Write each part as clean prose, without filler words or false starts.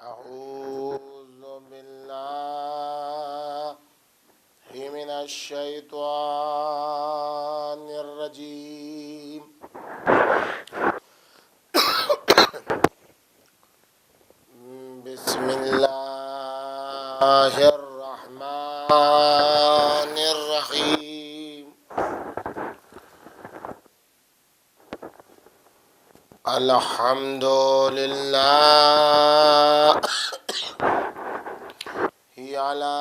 أعوذ بالله من الشيطان الرجيم. بسم الله الرحمن الرحيم. الحمد لله على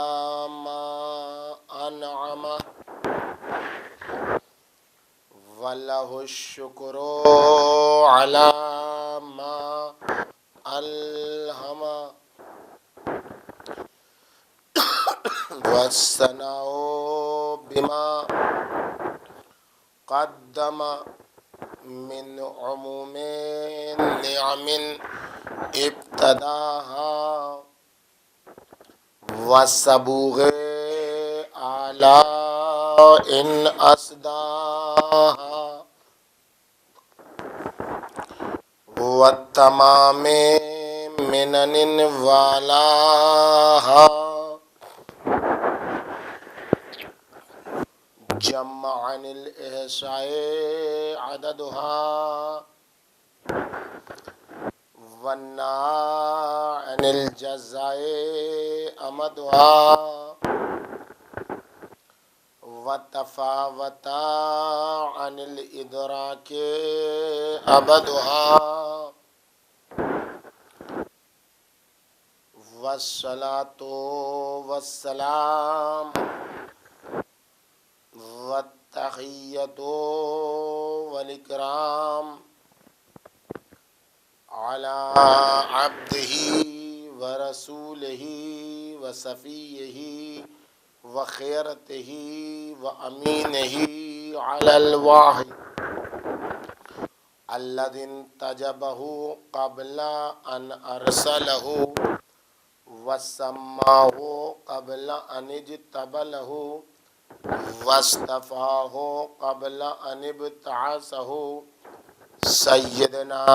ما أنعم وله الشكر على ما ألهم والثناء بما قدم من عموم نعم ابتداها وسبوغ آلاء أسداها والتمام منن والاها جمعا الإحصاء عددها والناء عن الجزاء أمدها وتفاوتا عن الإدراك أبدها والصلاة والسلام والتحية والإكرام على عبده ورسوله وصفيه وخيرته وأمينه على الوحي الذي انتجبه قبل أن أرسله وسماه قبل أن اجتبله واصطفاه قبل أن ابتعثه سيدنا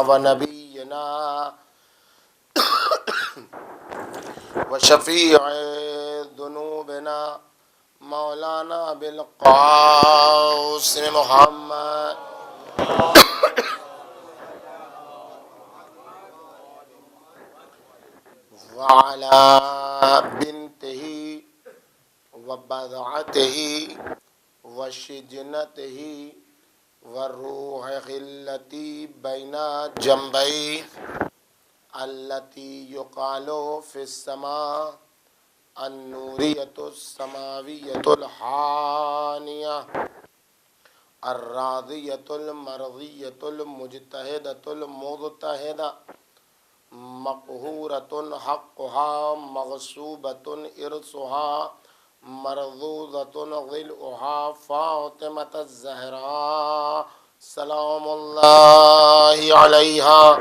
ونبينا وشفيع ذنوبنا مولانا بالقاسم محمد وعلى بنته وبضعته وشجنته والروح التي بين جنبي التي يقال في السماء النورية السماوية الحانية الراضية المرضية المجتهدة المضطهدة مقهورة حقها مغصوبة إرثها مرضوضة ظلؤها فاطمة الزهراء سلام الله عليها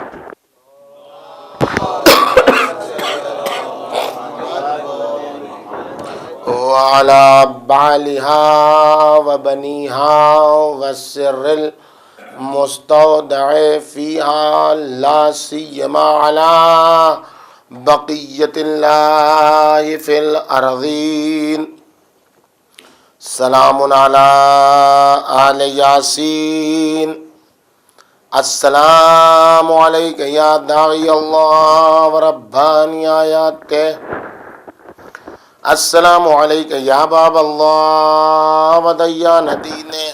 وعلى بعلها وبنيها والسر المستودع فيها لا سيما على بقية الله في الأرضين. سلام على آل ياسين. السلام عليك يا داعي الله ورباني آياته. السلام عليك يا باب الله وديان دينه.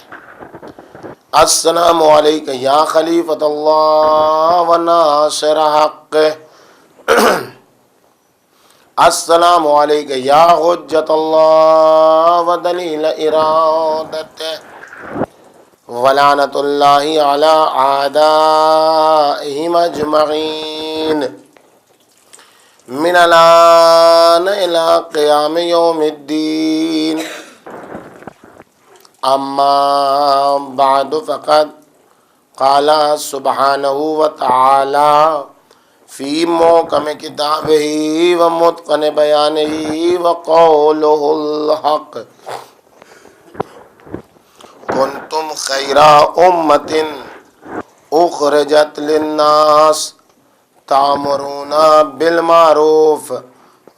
السلام عليك يا خليفة الله وناصر حقه. السلام عليك يا حجة الله ودليل إرادته. ولعنة الله على أعدائهم أجمعين من الآن إلى قيام يوم الدين. أما بعد فقد قال سبحانه وتعالى في محكم كتابه ومتقن بيانه وقوله الحق كنتم خير أمة أخرجت للناس تأمرون بالمعروف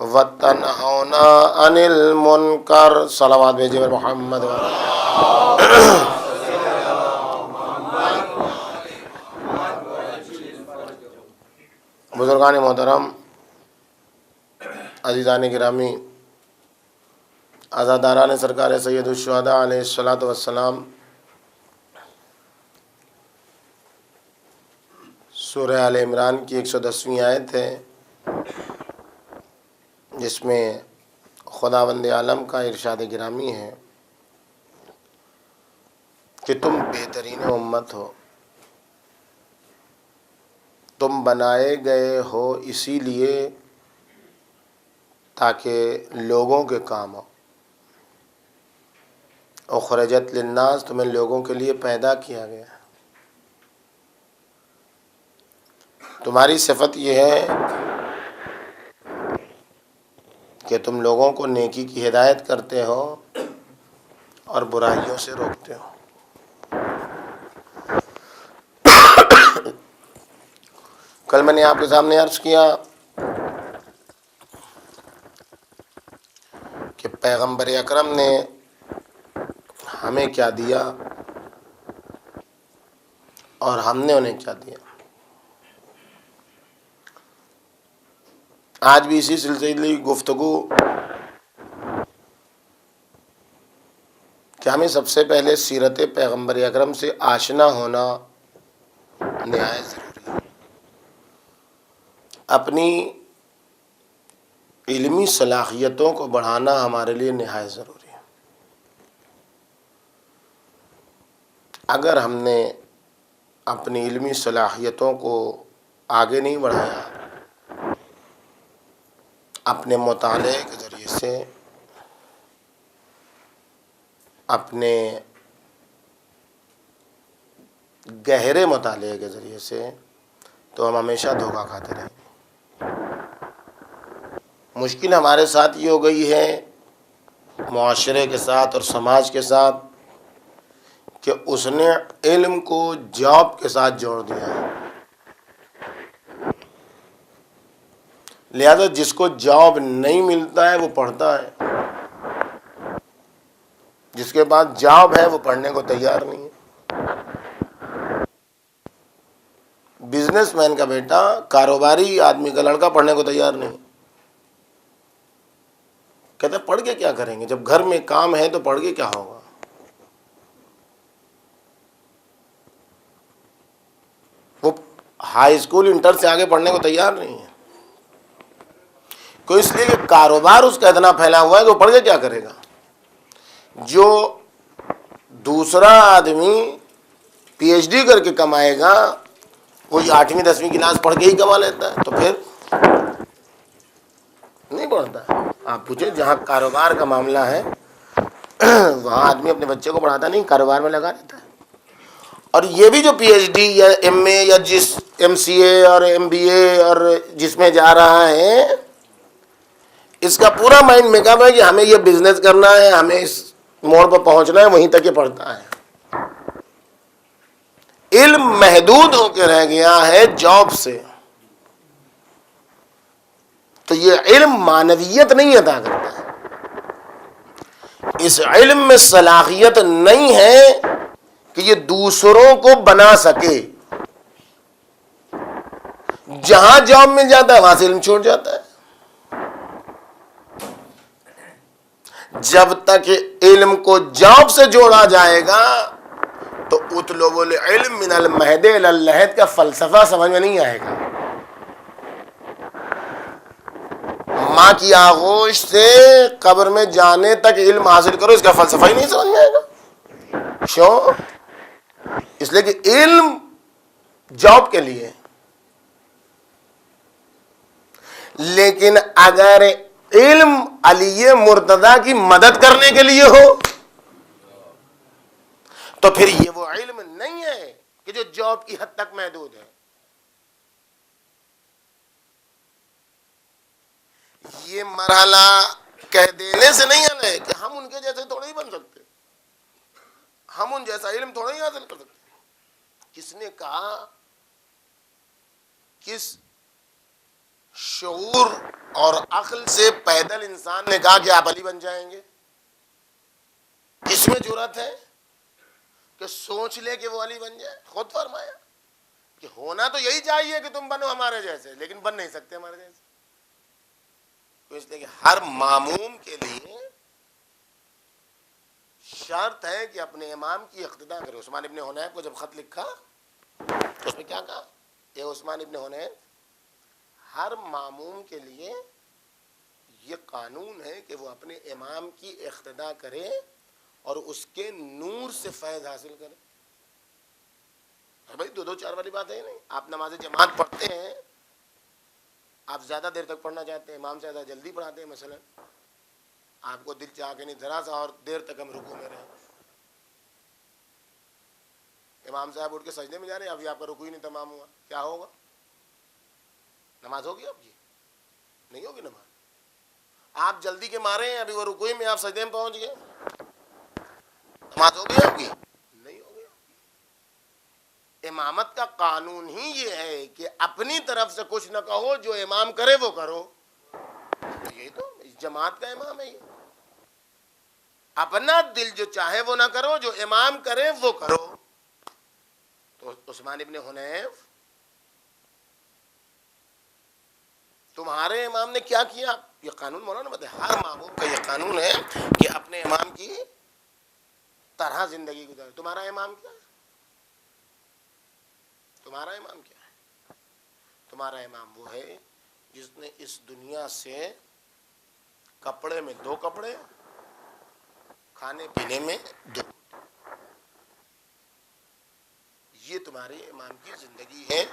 وتنہون عن المنکر. صلوات بھیجیے محمد. بزرگان محترم، عزیزان گرامی، عزاداران سرکار سید الشہداء علیہ الصلوۃ والسلام، سورہ آل عمران کی 110ویں آیت ہے جس میں خداوند عالم کا ارشاد گرامی ہے کہ تم بہترین امت ہو، تم بنائے گئے ہو اسی لیے تاکہ لوگوں کے کام ہو. اخرجت للناس، تمہیں لوگوں کے لیے پیدا کیا گیا ہے. تمہاری صفت یہ ہے کہ تم لوگوں کو نیکی کی ہدایت کرتے ہو اور برائیوں سے روکتے ہو. کل میں نے آپ کے سامنے عرض کیا کہ پیغمبر اکرم نے ہمیں کیا دیا اور ہم نے انہیں کیا دیا. آج بھی اسی سلسلے کی گفتگو کہ ہمیں سب سے پہلے سیرت پیغمبر اکرم سے آشنا ہونا نہایت ضروری ہے. اپنی علمی صلاحیتوں کو بڑھانا ہمارے لیے نہایت ضروری ہے. اگر ہم نے اپنی علمی صلاحیتوں کو آگے نہیں بڑھایا، اپنے مطالعے کے ذریعے سے، اپنے گہرے مطالعے کے ذریعے سے، تو ہم ہمیشہ دھوکہ کھاتے رہیں گے. مشکل ہمارے ساتھ یہ ہو گئی ہے، معاشرے کے ساتھ اور سماج کے ساتھ، کہ اس نے علم کو جاب کے ساتھ جوڑ دیا ہے. لہذا جس کو جاب نہیں ملتا ہے وہ پڑھتا ہے، جس کے پاس جاب ہے وہ پڑھنے کو تیار نہیں ہے. بزنس مین کا بیٹا، کاروباری آدمی کا لڑکا پڑھنے کو تیار نہیں. کہتے ہیں پڑھ کے کیا کریں گے، جب گھر میں کام ہے تو پڑھ کے کیا ہوگا. وہ ہائی اسکول انٹر سے آگے پڑھنے کو تیار نہیں ہے. کوئی اس لیے کہ کاروبار اس کا اتنا پھیلا ہوا ہے کہ وہ پڑھ کے کیا کرے گا. جو دوسرا آدمی پی ایچ ڈی کر کے کمائے گا، وہ 8ویں 10ویں کلاس پڑھ کے ہی کما لیتا ہے، تو پھر نہیں پڑھتا. آپ پوچھیں جہاں کاروبار کا معاملہ ہے وہاں آدمی اپنے بچے کو پڑھاتا نہیں، کاروبار میں لگا دیتا ہے. اور یہ بھی جو پی ایچ ڈی یا ایم اے یا جس ایم سی اے اور ایم بی اے اور جس میں جا رہا ہے، اس کا پورا مائنڈ میک اپ ہے کہ ہمیں یہ بزنس کرنا ہے، ہمیں اس موڑ پر پہنچنا ہے، وہیں تک یہ پڑھتا ہے. علم محدود ہو کے رہ گیا ہے جاب سے. تو یہ علم معنویت نہیں عطا کرتا ہے. اس علم میں صلاحیت نہیں ہے کہ یہ دوسروں کو بنا سکے. جہاں جاب مل جاتا ہے وہاں سے علم چھوڑ جاتا ہے. جب تک علم کو جاب سے جوڑا جائے گا تو اطلب العلم من المہد الی اللحد کا فلسفہ سمجھ میں نہیں آئے گا. ماں کی آغوش سے قبر میں جانے تک علم حاصل کرو، اس کا فلسفہ ہی نہیں سمجھ میں آئے گا. کیوں؟ اس لیے کہ علم جاب کے لیے. لیکن اگر علم علی مرتضیٰ کی مدد کرنے کے لیے ہو تو پھر یہ وہ علم نہیں ہے کہ جو جاب کی حد تک محدود ہے. یہ مرحلہ کہہ دینے سے نہیں آنا ہے کہ ہم ان کے جیسے تھوڑے ہی بن سکتے، ہم ان جیسا علم تھوڑا ہی حاصل کر سکتے. کس نے کہا؟ کس شعور اور عقل سے پیدل انسان نے کہا کہ آپ علی بن جائیں گے؟ اس میں جرأت ہے کہ سوچ لے کہ وہ علی بن جائے؟ خود فرمایا کہ ہونا تو یہی چاہیے کہ تم بنو ہمارے جیسے، لیکن بن نہیں سکتے ہمارے جیسے. تو اس لیے کہ ہر ماموم کے لیے شرط ہے کہ اپنے امام کی اقتداء کرے. عثمان ابن حنیف کو جب خط لکھا تو اس میں کیا کہا؟ یہ عثمان ابن حنیف، ہر ماموم کے لیے یہ قانون ہے کہ وہ اپنے امام کی اقتداء کرے اور اس کے نور سے فیض حاصل کرے. بھائی دو چار والی بات ہے نہیں. آپ نماز جماعت پڑھتے ہیں، آپ زیادہ دیر تک پڑھنا چاہتے ہیں، امام سے زیادہ جلدی پڑھاتے ہیں، مثلا آپ کو دل چاہ کے نہیں ذرا سا اور دیر تک ہم رکوع میں رہیں. امام صاحب اٹھ کے سجدے میں جا رہے ہیں، ابھی آپ کا رکوع ہی نہیں تمام ہوا، کیا ہوگا؟ نماز ہوگی آپ کی؟ نہیں ہوگی نماز. آپ جلدی کے مارے ہیں، ابھی وہ رکوع میں آپ سجدے میں پہنچ گئے، نماز ہوگی آپ کی؟ نہیں ہوگی. امامت کا قانون ہی یہ ہے کہ اپنی طرف سے کچھ نہ کہو، جو امام کرے وہ کرو. یہی تو جماعت کا امام ہے. یہ اپنا دل جو چاہے وہ نہ کرو، جو امام کرے وہ کرو. تو عثمان ابن حنیف تمہارے امام نے کیا کیا؟ یہ قانون مولانا بتائے، ہر ماموم کا یہ قانون ہے کہ اپنے امام کی طرح زندگی گزارے. تمہارا امام کیا ہے؟ تمہارا امام کیا ہے؟ تمہارا امام وہ ہے جس نے اس دنیا سے کپڑے میں 2 کپڑے، کھانے پینے میں 2. یہ تمہارے امام کی زندگی ہے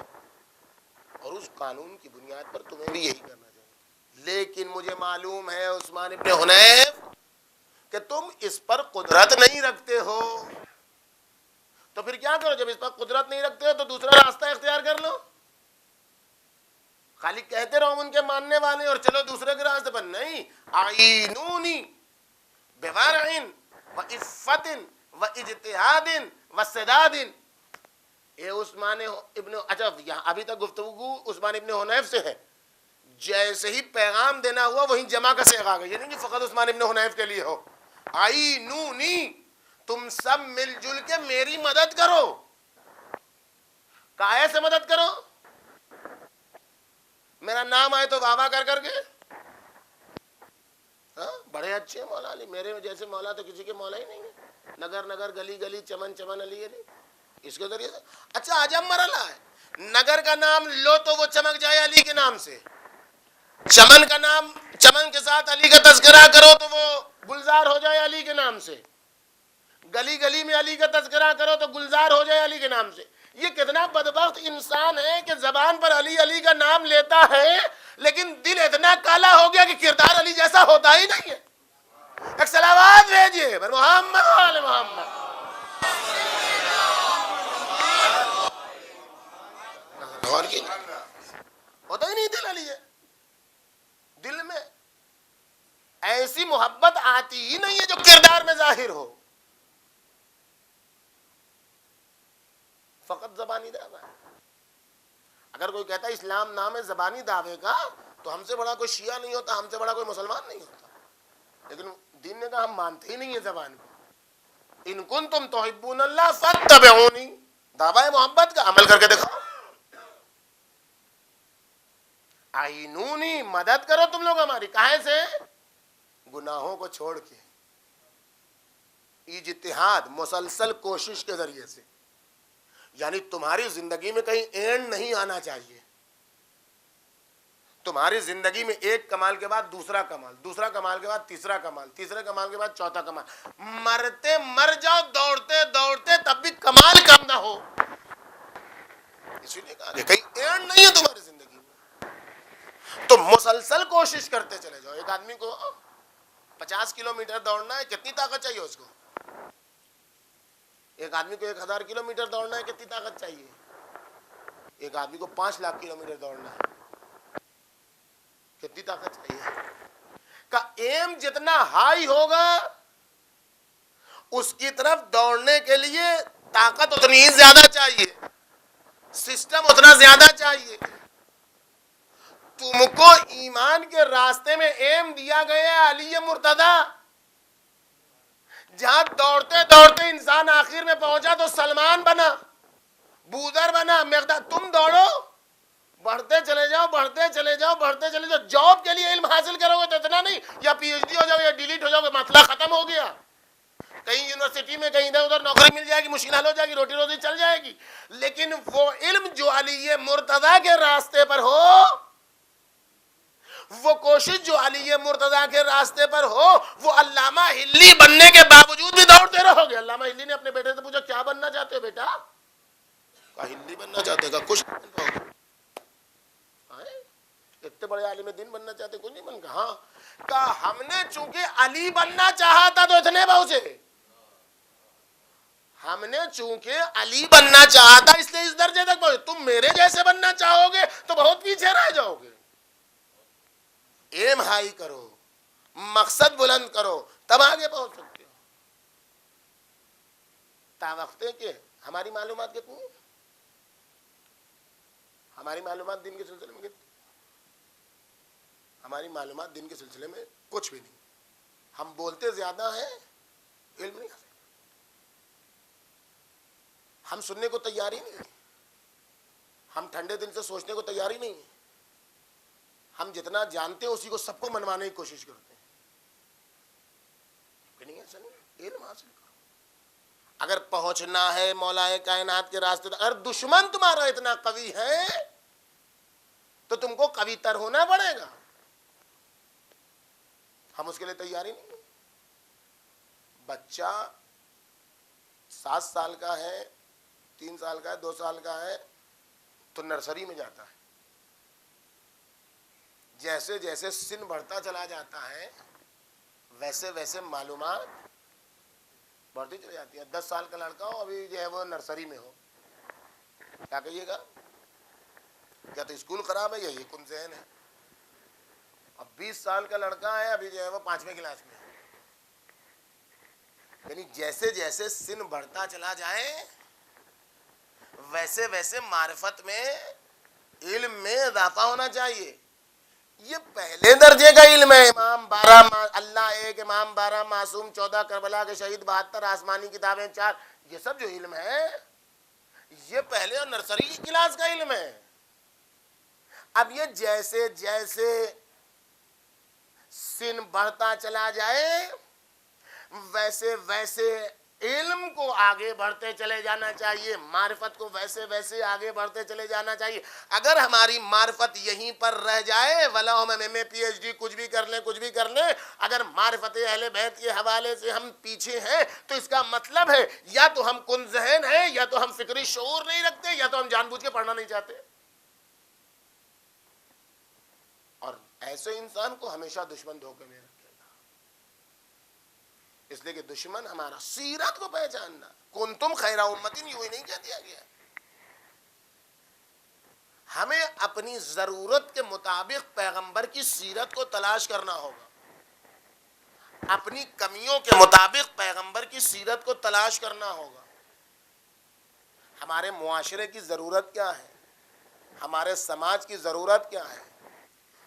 اور اس قانون کی بنیاد پر تمہیں بھی یہی کرنا چاہیے. لیکن مجھے معلوم ہے عثمان ابن حنیف کہ تم اس پر قدرت نہیں رکھتے ہو. تو پھر کیا کرو؟ جب اس پر قدرت نہیں رکھتے ہو تو دوسرا راستہ اختیار کر لو. خالی کہتے رہو ان کے ماننے والے اور چلو دوسرے کے راستے پر. نہیں، آئینونی بورع وعفت واجتہاد وسداد. یہ عثمان ابن، اچھا یہاں ابھی تک گفتگو عثمان ابن حنیف سے ہے. جیسے ہی پیغام دینا ہوا وہیں جمع کا صیغہ آ گیا. یہ نہیں کہ فقط عثمان ابن حنیف کے لیے ہو. آئینونی، تم سب مل جل کے میری مدد کرو. کائے سے مدد کرو؟ میرا نام آئے تو واہ واہ کر کے. بڑے اچھے مولا علی، میرے جیسے مولا تو کسی کے مولا ہی نہیں ہے. نگر نگر گلی گلی چمن چمن علی علی، اس کے ذریعے سے. اچھا عجب مرحلہ ہے، نگر کا نام لو تو وہ چمک جائے علی کے نام سے. چمن کا نام، چمن کے ساتھ علی کا تذکرہ کرو تو وہ گلزار ہو جائے علی کے نام سے. گلی گلی میں علی کا تذکرہ کرو تو گلزار ہو جائے علی کے نام سے. یہ کتنا بدبخت انسان ہے کہ زبان پر علی علی کا نام لیتا ہے لیکن دل اتنا کالا ہو گیا کہ کردار علی جیسا ہوتا ہی نہیں ہے. ایک صلوات بھیجیے پر محمد وآل محمد. ہوتا ہی نہیں دل علی ہے. دل میں ایسی محبت آتی ہی نہیں ہے جو کردار میں ظاہر ہو. فقط زبانی دعویٰ ہے. اگر کوئی کہتا ہے اسلام نام ہے زبانی دعوے کا تو ہم سے بڑا کوئی شیعہ نہیں ہوتا، ہم سے بڑا کوئی مسلمان نہیں ہوتا. لیکن دین نے کہا ہم مانتے ہی نہیں ہیں زبان کو. ان کنتم تحبون اللہ فاتبعونی، دعویٰ محبت کا عمل کر کے دکھاؤ. آئینونی، مدد کرو تم لوگ ہماری. کہاں سے؟ گناہوں کو چھوڑ کے، اجتہاد، مسلسل کوشش کے ذریعے سے. یعنی تمہاری زندگی میں کہیں اینڈ نہیں آنا چاہیے. تمہاری زندگی میں ایک کمال کے بعد دوسرا کمال، دوسرا کمال کے بعد تیسرا کمال، تیسرے کمال کے بعد چوتھا کمال. مرتے مر جاؤ دوڑتے دوڑتے تب بھی کمال کم نہ ہو. اسی لیے کہا کہ کہیں اینڈ نہیں ہے تمہاری زندگی میں، تو مسلسل کوشش کرتے چلے جاؤ. ایک آدمی کو 50 کلومیٹر دوڑنا ہے، کتنی طاقت چاہیے اس کو؟ ایک آدمی کو 1000 کلومیٹر دوڑنا ہے، کتنی طاقت چاہیے؟ ایک آدمی کو 5 لاکھ کلومیٹر دوڑنا ہے، کتنی طاقت چاہیے؟ کا ایم جتنا ہائی ہوگا اس کی طرف دوڑنے کے لیے طاقت اتنی ہی زیادہ چاہیے، سسٹم اتنا زیادہ چاہیے. تم کو ایمان کے راستے میں ایم دیا گیا ہے علی مرتضی. جہاں دوڑتے دوڑتے انسان آخر میں پہنچا تو سلمان بنا, بودر بنا, مقداد. تم دوڑو, بڑھتے چلے جاؤ, بڑھتے چلے جاؤ, بڑھتے چلے جاؤ. جاب کے لیے علم حاصل کرو گے تو اتنا نہیں, یا پی ایچ ڈی ہو جاؤ یا ڈیلیٹ ہو جاؤ گے, مسئلہ ختم ہو گیا. کہیں یونیورسٹی میں کہیں ادھر ادھر نوکری مل جائے گی, مشکل حل ہو جائے گی, روٹی روزی چل جائے گی. لیکن وہ علم جو علی مرتضی کے راستے پر ہو, وہ کوشش جو علی مرتضی کے راستے پر ہو, وہ علامہ ہلی بننے کے باوجود بھی دوڑتے رہو گے. علامہ ہلی نے اپنے بیٹے سے پوچھا کیا بننا چاہتے ہو بیٹا؟ کہا ہلی بننا چاہتے, کہا کچھ اتنے بڑے عالم دین بننا چاہتے, کچھ نہیں بن. کہا کہا ہم نے چونکہ علی بننا چاہا تھا تو اتنے پہنچے. ہم نے چونکہ علی بننا چاہا تھا اس لیے اس درجے تک پہنچے. تم میرے جیسے بننا چاہو گے تو بہت پیچھے رہ جاؤ گے. ایم ہائی کرو, مقصد بلند کرو, تب آگے پہنچ سکتے ہو. تا وقت کہ ہماری معلومات کتنی ہے, ہماری معلومات دین کے سلسلے میں کتنی, ہماری معلومات دین کے سلسلے میں کچھ بھی نہیں. ہم بولتے زیادہ ہیں, علم نہیں حاصل. ہم سننے کو تیار ہی نہیں, ہم ٹھنڈے دل سے سوچنے کو تیار ہی نہیں. ہم جتنا جانتے ہیں اسی کو سب کو منوانے کی کوشش کرتے ہیں. کہ نہیں ایسا نہیں, علم حاصل کرو. اگر پہنچنا ہے مولا کائنات کے راستے, اگر دشمن تمہارا اتنا قوی ہے تو تم کو قوی تر ہونا پڑے گا. ہم اس کے لیے تیار ہی نہیں. بچہ 7 سال کا ہے, 3 سال کا ہے, 2 سال کا ہے تو نرسری میں جاتا ہے. جیسے جیسے سن بڑھتا چلا جاتا ہے ویسے ویسے معلومات بڑھتی چلی جاتی ہے. 10 سال کا لڑکا ہو, ابھی جو ہے وہ نرسری میں ہو, کیا کہیے گا؟ یا تو اسکول خراب ہے یا یہ کن ذہن ہے. اب 20 سال کا لڑکا ہے, ابھی جو ہے وہ 5ویں کلاس میں ہے. یعنی جیسے جیسے سن بڑھتا چلا جائے ویسے ویسے معرفت میں, علم میں اضافہ ہونا چاہیے. یہ پہلے درجے کا علم ہے. امام 12 اللہ ایک, امام 12 معصوم, 14 کربلا کے شہید, 72 آسمانی کتابیں 4, یہ سب جو علم ہے یہ پہلے اور نرسری کی کلاس کا علم ہے. اب یہ جیسے جیسے سن بڑھتا چلا جائے ویسے ویسے علم کو آگے بڑھتے چلے جانا چاہیے, معرفت کو ویسے ویسے آگے بڑھتے چلے جانا چاہیے. اگر ہماری معرفت یہیں پر رہ جائے, ولا ہم ایم اے پی ایچ ڈی کچھ بھی کر لیں, اگر معرفت اہل بیت کے حوالے سے ہم پیچھے ہیں تو اس کا مطلب ہے یا تو ہم کن ذہن ہیں, یا تو ہم فکری شعور نہیں رکھتے, یا تو ہم جان بوجھ کے پڑھنا نہیں چاہتے. اور ایسے انسان کو ہمیشہ دشمن دھوکے میں رکھے گا, اس لیے کہ دشمن ہمارا سیرت کو پہچاننا. کنتم خیر امت, یوں ہی نہیں کہہ دیا گیا. ہمیں اپنی ضرورت کے مطابق پیغمبر کی سیرت کو تلاش کرنا ہوگا, اپنی کمیوں کے مطابق پیغمبر کی سیرت کو تلاش کرنا ہوگا. ہمارے معاشرے کی ضرورت کیا ہے, ہمارے سماج کی ضرورت کیا ہے,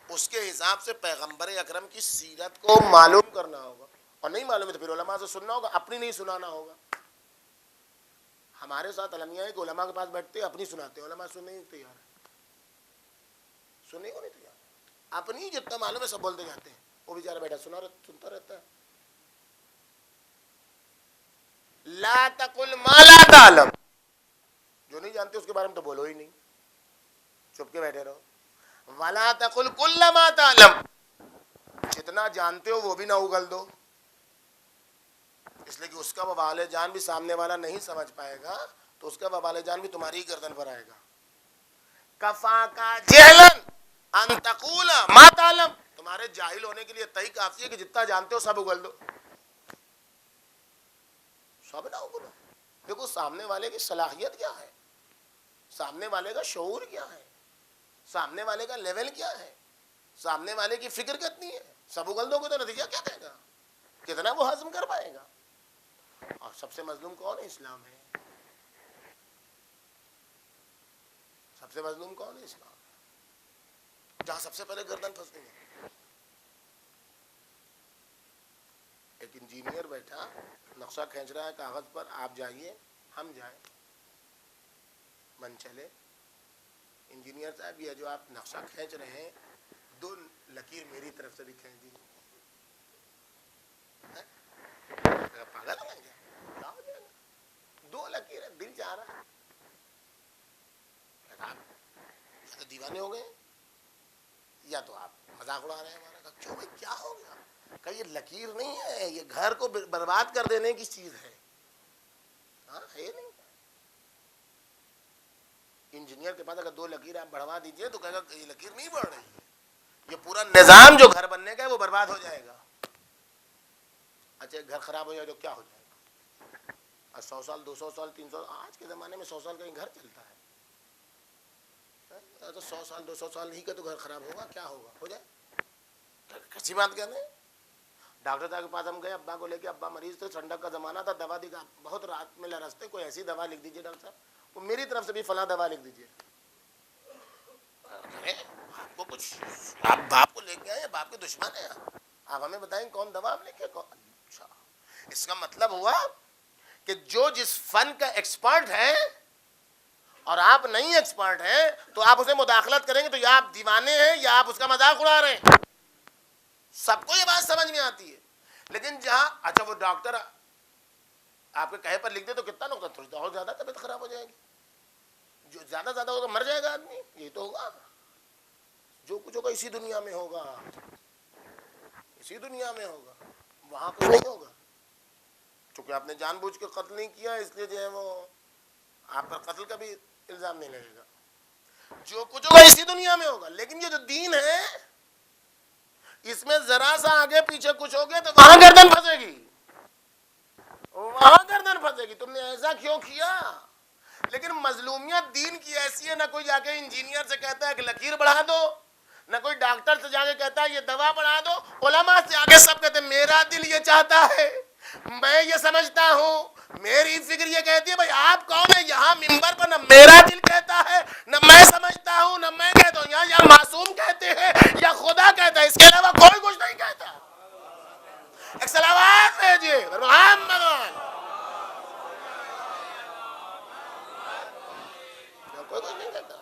اس کے حساب سے پیغمبر اکرم کی سیرت کو معلوم کرنا ہوگا. اور نہیں معلوم ہے تو پھر علماء سے سننا ہوگا, اپنی نہیں سنانا ہوگا. ہمارے ساتھ المیہ ہے کہ علماء کے پاس بیٹھتے اپنی سناتے, علماء سننے نہیں تیار ہے, سننے کو نہیں تیار. اپنی جتنا معلوم ہے سب بولتے جاتے ہیں, وہ بیچارہ بیٹھا سنتا رہتا ہے. لا تقل ما لا تعلم, جو نہیں جانتے اس کے بارے میں تو بولو ہی نہیں, چپ کے بیٹھے رہو. ولا تقل کل ما تعلم, جتنا جانتے ہو وہ بھی نہ اگل دو, اس لیے کہ اس کا وبال جان بھی سامنے والا نہیں سمجھ پائے گا تو اس کا وبال جان بھی تمہاری گردن پر آئے گا. کفا کا جہلن ان تقول ما تعلم, تمہارے جاہل ہونے کے لیے تہی کافی ہے کہ جتنا جانتے ہو سب اگل دو, سب نہ اگلو. دیکھو سامنے والے کی صلاحیت کیا ہے, سامنے والے کا شعور کیا ہے, سامنے والے کا لیول کیا ہے, سامنے والے کی فکر کتنی ہے. سب اگل دو گے تو نتیجہ کیا دے گا, کتنا وہ ہضم کر پائے گا. اور سب سے مظلوم کون ہے؟ اسلام ہے. سب سے مظلوم کون ہے؟ اسلام ہے. جہاں سب سے پہلے گردن پھنستی ہے. ایک انجینئر بیٹھا نقشہ کھینچ رہا ہے کاغذ پر, آپ جائیے ہم جائیں, من چلے. انجینئر صاحب یہ جو آپ نقشہ کھینچ رہے ہیں 2 لکیر میری طرف سے بھی کھینچ دیجیے. پاگل ہو گیا, کیا ہو جائے گا, 2 لکیر ہے, دل چاہ رہا ہے. آپ تو دیوانے ہو گئے, یا تو آپ مذاق اڑا رہے ہیں ہمارا. کیوں بھائی کیا ہو گیا؟ کہ یہ لکیر نہیں ہے, یہ گھر کو برباد کر دینے کی چیز ہے. ہاں ہے نہیں. انجینئر کے پاس اگر 2 لکیر آپ بڑھوا دیجئے تو کہے گا کہ یہ لکیر نہیں بڑھ رہی ہے, یہ پورا نظام جو گھر بننے کا ہے وہ برباد ہو جائے گا. اچھا گھر خراب ہو جائے تو کیا ہو جائے گا؟ اور 100 سال 200 سال 300, آج کے زمانے میں 100 سال کا ہی گھر چلتا ہے. تو 100 سال 200 سال ہی کا تو گھر خراب ہوگا, کیا ہوگا, ہو جائے. کسی بات کہنے. ڈاکٹر صاحب کے پاس ہم گئے ابا کو لے کے, ابا مریض تھے, ٹھنڈک کا زمانہ تھا, دوا دی, بہت رات میں لرزتے, کوئی ایسی دوا لکھ دیجیے ڈاکٹر صاحب, وہ میری طرف سے بھی فلاں دوا لکھ دیجیے. آپ کو کچھ, آپ باپ کو لے کے آئے, باپ کے دشمن ہیں آپ ہمیں بتائیں کون دوا آپ لکھے. اچھا, اس کا مطلب ہوا کہ جو جس فن کا ایکسپرٹ ہے اور آپ نہیں ایکسپرٹ ہیں تو آپ اسے مداخلت کریں گے تو یا آپ دیوانے ہیں یا آپ اس کا مذاق اڑا رہے ہیں. سب کو یہ بات سمجھ میں آتی ہے. لیکن جہاں اچھا وہ ڈاکٹر آپ کے کہے پر لکھ دے تو کتنا نقصان, تھوڑی اور زیادہ طبیعت خراب ہو جائے گی. جو زیادہ ہوگا مر جائے گا آدمی. یہ تو ہوگا جو کچھ ہوگا اسی دنیا میں ہوگا, اسی دنیا میں ہوگا, وہاں کچھ نہیں ہوگا. چونکہ آپ نے جان بوجھ کے قتل نہیں کیا اس لیے جو ہے وہ آپ پر قتل کا بھی الزام نہیں لگے گا. جو کچھ ہوگا اسی دنیا میں ہوگا. لیکن یہ جو دین ہے اس میں ذرا سا آگے پیچھے کچھ ہو گیا تو وہاں گردن پھنسے گی, وہاں گردن پھنسے گی. تم نے ایسا کیوں کیا؟ لیکن مظلومیت دین کی ایسی ہے, نہ کوئی جا کے انجینئر سے کہتا ہے کہ لکیر بڑھا دو, نہ کوئی ڈاکٹر سے جا کے کہتا ہے یہ دوا بڑھا دو. علماء سے آگے سب کہتے ہیں میرا دل یہ چاہتا ہے, میں یہ سمجھتا ہوں, میری فکر یہ کہتی ہے. بھائی آپ کون ہے یہاں ممبر پر؟ نہ میرا دل کہتا ہے, نہ میں سمجھتا ہوں, نہ میں کہتا ہوں. یا معصوم کہتے ہیں یا خدا کہتا ہے, اس کے علاوہ کوئی کچھ نہیں کہتا. ایک صلوات بھیجیے محمد. کوئی کچھ نہیں کہتا.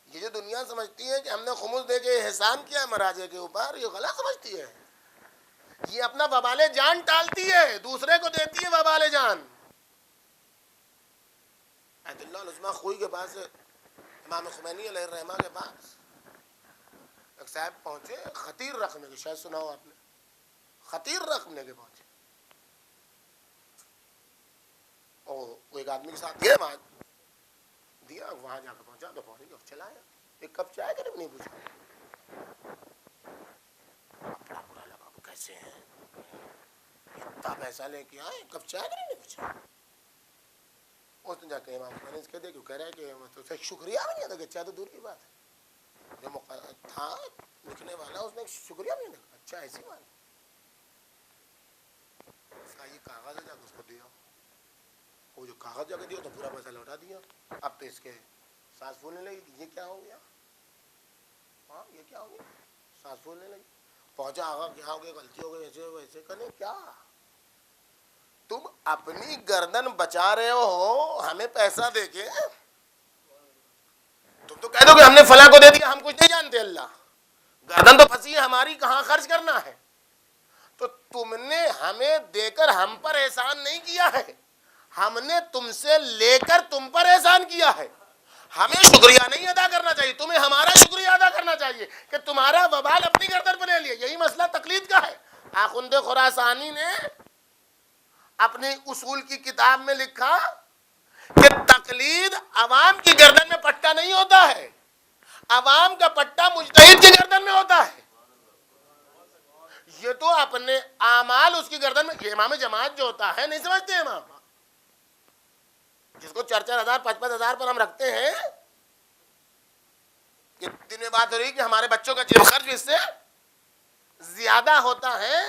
یہ جو دنیا سمجھتی ہے کہ ہم نے خمس دے کے احسان کیا ہے مراجے کے اوپر, یہ غلط سمجھتی ہے. یہ اپنا وبال جان ٹالتی ہے, دوسرے کو دیتی ہے وبال جان. ایت اللہ العظمہ خوئی کے پاس, امام خمینی علیہ الرحمہ کے پاس ایک صاحب پہنچے خطیر رقم کے, شاید سنا ہو آپ نے, خطیر رقم لے کے پہنچے. اور وہ ایک آدمی کے ساتھ گیا, وہاں دیا, وہاں جا کے پہنچا تو پانی چلا آیا. ایک کپ چائے کا نہیں پوچھا. بڑا برا لگا, کیسے ہیں اتنا پیسہ لے کے آئے, کپ چائے کا نہیں پوچھا. اس نے جا کے امام خمینی سے کہہ دیا, کہہ رہا ہے کہ تو اسے شکریہ بھی نہیں ادا کیا. اچھا تو دور کی بات ہے, جو تھا لکھنے والا اس نے شکریہ بھی نہیں ادا. اچھا ایسی بات, اس کا یہ کاغذ ہے, جا کے اس کو دیا. وہ جو کاغذ جا کے دیا تو پورا پیسہ لوٹا دیا. اب تو اس کے سانس پھولنے لگی کہ یہ کیا ہو گیا, ہاں یہ کیا ہو گیا, سانس پھولنے لگی. پہنچا آگا, کیا ہو گیا, غلطی ہو گئی, ایسے ویسے. کرنے کیا, تم اپنی گردن بچا رہے ہو ہمیں پیسہ دے کے. تم تو کہہ دو کہ ہم نے فلاں کو دے دیا, ہم کچھ نہیں جانتے. اللہ, گردن تو پھنسی ہے ہماری, کہاں خرچ کرنا ہے. تو تم نے ہمیں دے کر ہم پر احسان نہیں کیا ہے, ہم نے تم سے لے کر تم پر احسان کیا ہے. ہمیں شکریہ نہیں ادا کرنا چاہیے, تمہیں ہمارا شکریہ ادا کرنا چاہیے کہ تمہارا وبال اپنی گردن پر لے لیا. یہی مسئلہ تقلید کا ہے. آخوند خراسانی نے اپنی اصول کی کتاب میں لکھا کہ تقلید عوام کی گردن میں پٹا نہیں ہوتا ہے, عوام کا پٹا مجتہد کی گردن میں ہوتا ہے. یہ تو اپنے اعمال اس کی گردن میں. یہ امام جماعت جو ہوتا ہے, نہیں سمجھتے امام, جس کو 4,000 5,000 پر ہم رکھتے ہیں, کہ دن میں بات ہو رہی کہ ہمارے بچوں کا جیب خرچ اس سے زیادہ ہوتا ہے.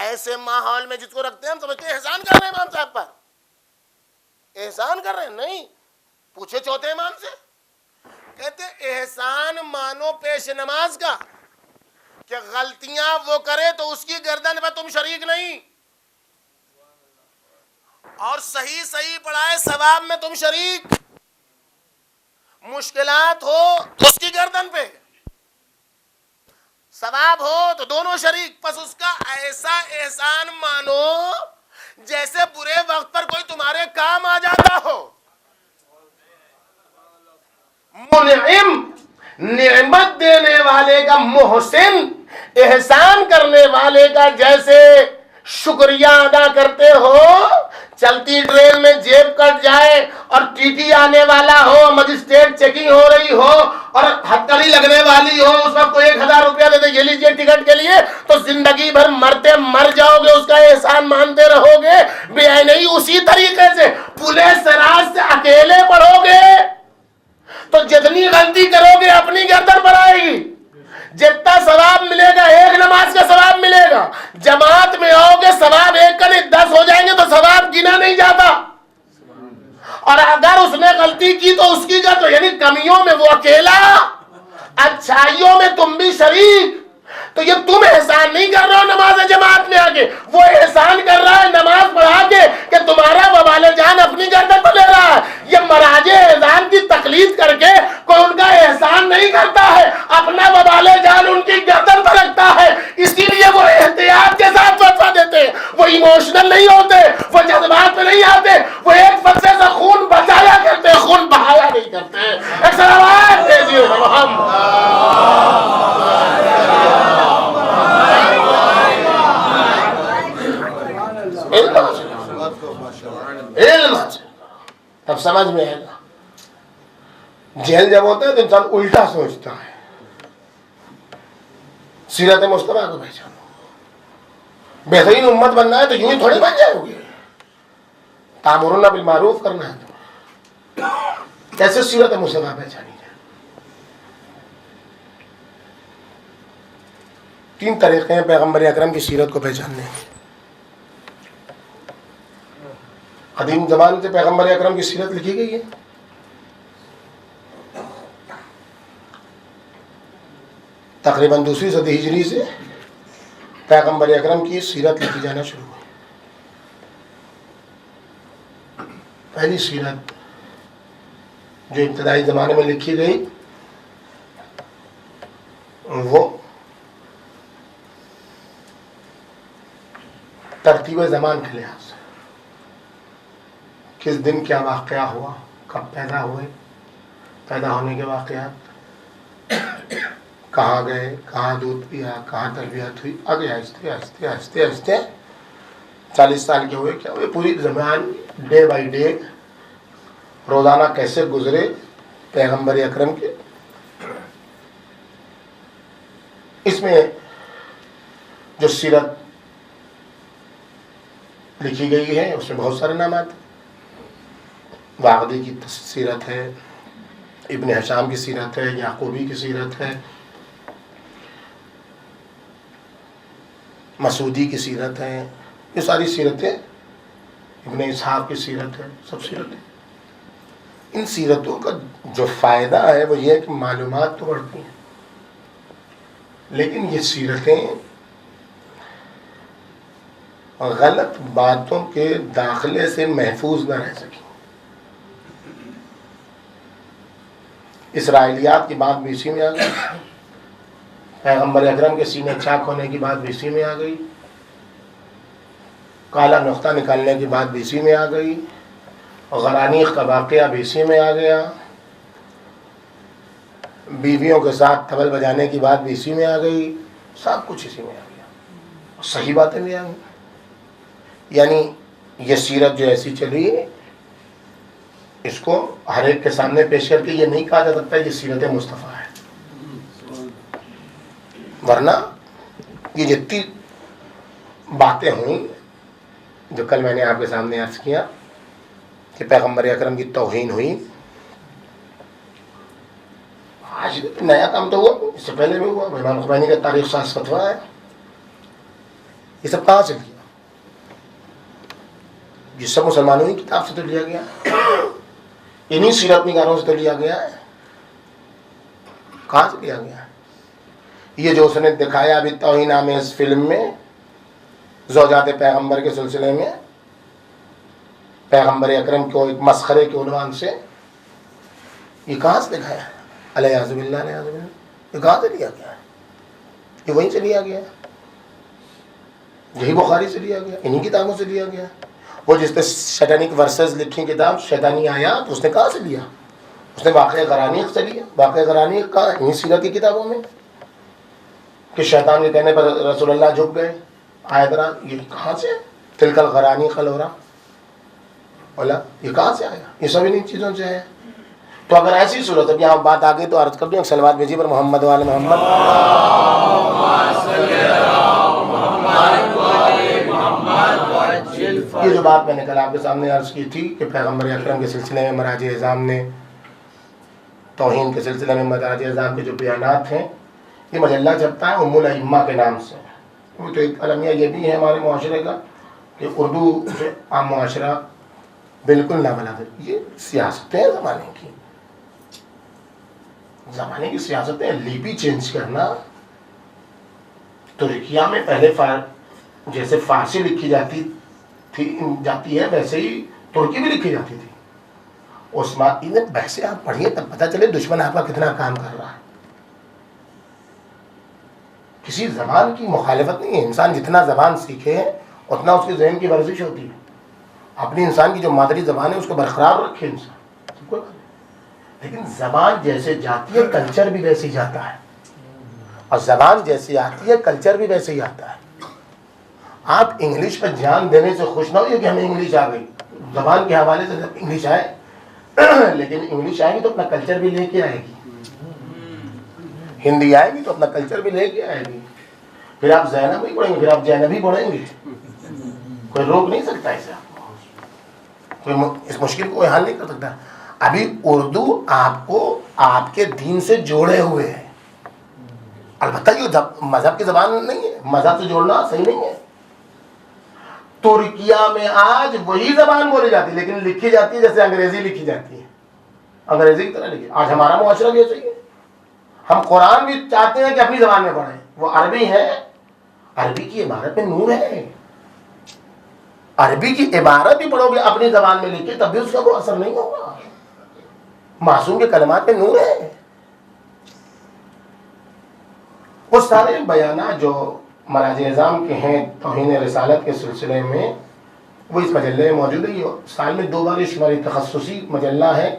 ایسے ماحول میں جس کو رکھتے ہیں ہم سمجھتے ہیں احسان کر رہے ہیں امام صاحب پر, احسان کر رہے ہیں. نہیں, پوچھے چوتھے امام سے، کہتے احسان مانو پیش نماز کا کہ غلطیاں وہ کرے تو اس کی گردن پہ تم شریک نہیں، اور صحیح صحیح پڑھائے ثواب میں تم شریک، مشکلات ہو تو اس کی گردن پہ، ثواب ہو تو دونوں شریک، پس اس کا ایسا احسان مانو جیسے برے وقت پر کوئی تمہارے کام آ جاتا ہو۔ منعم نعمت دینے والے کا، محسن احسان کرنے والے کا جیسے شکریہ ادا کرتے ہو، چلتی ٹرین میں جیب کٹ جائے اور ٹی ٹی آنے والا ہو، مجسٹریٹ چیکنگ ہو رہی ہو اور ہتھکڑی لگنے والی ہو، اس وقت 1000 روپیہ دے دے یہ لیجیے ٹکٹ کے لیے، تو زندگی بھر مرتے مر جاؤ گے، اس کا احسان مانتے رہو گے بے نہیں۔ اسی طریقے سے پولیس راز سے اکیلے پڑھو گے تو جتنی غلطی کرو گے اپنی گردن پر آئے گی، جتنا ثواب ملے گا ایک نماز کا ثواب ملے گا، جماعت میں آؤ گے ثواب ایک کا نہیں 10 ہو جائیں گے تو ثواب گنا نہیں جاتا، اور اگر اس نے غلطی کی تو اس کی تو یعنی کمیوں میں وہ اکیلا، اچھائیوں میں تم بھی شریک۔ تو یہ تم احسان نہیں کر رہے ہو نماز جماعت میں آگے، وہ احسان کر رہا ہے نماز پڑھا کے کہ تمہارا وبال جان اپنی گردن پر لے رہا ہے۔ یہ مراجع اذان کی تقلید کر کے کوئی ان کا احسان نہیں کرتا ہے، اپنا وبال جان ان کی گردن پر رکھتا ہے، اسی لیے وہ احتیاط کے ساتھ فتویٰ دیتے، وہ ایموشنل نہیں ہوتے، وہ جذبات میں نہیں آتے، وہ ایک فتوے سے خون بچایا کرتے، خون بہایا نہیں کرتے۔ ایک سلام دیجیے علم تب سمجھ میں آئے گا۔ جہل جب ہوتا ہے تو انسان الٹا سوچتا ہے۔ سیرت مصطفیٰ کو پہچانو، بہترین امت بننا ہے تو یوں ہی تھوڑی بن جاؤ گے، تامرون بالمعروف کرنا ہے تو کیسے سیرت مصطفیٰ پہچانی جائے؟ 3 طریقے ہیں پیغمبر اکرم کی سیرت کو پہچاننے کے۔ قدیم زمان سے پیغمبر اکرم کی سیرت لکھی گئی ہے، تقریباً 2 صدی ہجری سے پیغمبر اکرم کی سیرت لکھی جانا شروع ہوئی۔ پہلی سیرت جو ابتدائی زمانے میں لکھی گئی وہ ترتیب زمان کے لحاظ سے، کس دن کیا واقعہ ہوا، کب پیدا ہوئے، پیدا ہونے کے واقعات، کہاں گئے، کہاں دودھ پیا، کہاں تربیت ہوئی، آگے آہستہ آہستہ آہستہ آہستہ 40 سال کے ہوئے، کیا ہوئے، پوری زمان ڈے بائی ڈے روزانہ کیسے گزرے پیغمبر اکرم کے۔ اس میں جو سیرت لکھی گئی ہے اس میں بہت سارے نامات ہیں۔ واقدی کی سیرت ہے، ابن ہشام کی سیرت ہے، یعقوبی کی سیرت ہے، مسعودی کی سیرت ہے، یہ ساری سیرتیں، ابن اسحاق کی سیرت ہے، سب سیرتیں۔ ان سیرتوں کا جو فائدہ ہے وہ یہ ہے کہ معلومات تو بڑھتی ہیں، لیکن یہ سیرتیں غلط باتوں کے داخلے سے محفوظ نہ رہ سکیں۔ اسرائیلیات کی بات بھی اسی میں آ گئی، پیغمبر اکرم کے سینے چاک ہونے کی بات بھی اسی میں آ گئی، کالا نقطہ نکالنے کی بات بھی اسی میں آ گئی، غرانیق کا واقعہ بھی اسی میں آ گیا، بیویوں کے ساتھ طبل بجانے کی بات بھی اسی میں آ گئی، سب کچھ اسی میں آ گیا، صحیح باتیں بھی آ گئی۔ یعنی یہ سیرت جو ایسی چلی، اس کو ہر ایک کے سامنے پیش کر کے یہ نہیں کہا جا سکتا یہ سیرت مصطفیٰ ہے، ورنہ یہ جتنی باتیں ہوئیں جو کل میں نے آپ کے سامنے عرض کیا کہ پیغمبر اکرم کی توہین ہوئی، آج نیا کام تو ہوا، اس سے پہلے بھی ہوا، امام خمینی کا تاریخ ساز فتویٰ ہے، یہ سب کہاں سے لیا؟ یہ سب مسلمانوں کی کتاب سے تو لیا گیا۔ انہی سیرت نگاروں سے تو لیا گیا ہے. کہاں سے لیا گیا ہے؟ یہ جو اس نے دکھایا ابھی توہین آمیز فلم میں زوجات پیغمبر کے سلسلے میں، پیغمبر اکرم کو ایک مسخرے کے عنوان سے، یہ کہاں سے دکھایا ہے؟ الیاذ باللہ الیاذ باللہ. یہ کہاں سے لیا گیا ہے؟ یہ وہیں سے لیا گیا ہے. یہی بخاری سے لیا گیا، انہی کتابوں سے لیا گیا. وہ جس نے شیطانک ورسز لکھی کتاب شیطانی آیات، اس نے کہاں سے لیا؟ اس نے واقعہ غرانیق سے لیا. واقعہ غرانیق کا انہی سیرت کی کتابوں میں کہ شیطان کے کہنے پر رسول اللہ جھک گئے. آیت یہ کہاں سے؟ تلک الغرانیق الورا، بولا یہ کہاں سے آیا؟ یہ سب انہی چیزوں سے ہے. تو اگر ایسی صورت ہے، یہاں بات آگئی تو عرض کر دوں، ایک سلوات بھیجیے پر محمد والے محمد. یہ جو بات میں نے کل آپ کے سامنے عرض کی تھی کہ پیغمبر اکرم کے سلسلے میں مراجع اعظام نے توہین کے سلسلے میں مراجع اعظام کے جو بیانات ہیں، یہ مجلہ چھپتا ہے ام الائمہ کے نام سے. تو ایک المیہ یہ بھی ہے ہمارے معاشرے کا کہ اردو سے عام معاشرہ بالکل نہ بلا دے. یہ سیاستیں ہیں زمانے کی سیاستیں. لیپی چینج کرنا، ترکیہ میں پہلے جیسے فارسی لکھی جاتی ہے ویسے ہی ترکی بھی لکھی جاتی تھی. عثمان نے ویسے آپ پڑھیے تب پتہ چلے دشمن آپ کا کتنا کام کر رہا ہے. کسی زبان کی مخالفت نہیں ہے. انسان جتنا زبان سیکھے اتنا اس کے ذہن کی ورزش ہوتی ہے. اپنی انسان کی جو مادری زبان ہے اس کو برقرار رکھے انسان. لیکن زبان جیسے جاتی ہے کلچر بھی ویسے ہی جاتا ہے، اور زبان جیسی آتی ہے کلچر بھی ویسے ہی آتا ہے. آپ انگلش پر جان دینے سے خوش نہ ہوئیے کہ ہمیں انگلش آ گئی. زبان کے حوالے سے انگلش آئے، لیکن انگلش آئے گی تو اپنا کلچر بھی لے کے آئے گی. ہندی آئے گی تو اپنا کلچر بھی لے کے آئے گی. پھر آپ زینب ہی پڑھیں گے، پھر آپ جینب ہی پڑھیں گے. کوئی روک نہیں سکتا اسے. کوئی اس مشکل کو کوئی حل نہیں کر سکتا. ابھی اردو آپ کو آپ کے دین سے جوڑے ہوئے ہے. البتہ یہ مذہب کی زبان نہیں ہے، مذہب سے جوڑنا صحیح نہیں ہے. ترکیہ میں آج وہی زبان بولی جاتی ہے لیکن لکھی جاتی ہے جیسے انگریزی لکھی جاتی ہے. انگریزی کی طرح لکھی. آج ہمارا معاشرہ بھی ایسا ہی ہے. ہم قرآن بھی چاہتے ہیں کہ اپنی زبان میں پڑھیں. وہ عربی ہے، عربی کی عبارت میں نور ہے. عربی کی عبارت بھی پڑھو گے اپنی زبان میں لکھ کے تب بھی اس کا کوئی اثر نہیں ہوگا. معصوم کے کلمات میں نور ہے. وہ سارے بیانات جو مراجع اعظام کے ہیں توہین رسالت کے سلسلے میں وہ اس مجلے میں موجود ہے. یہ سال میں 2 بار اس ہماری تخصصی مجلہ ہے،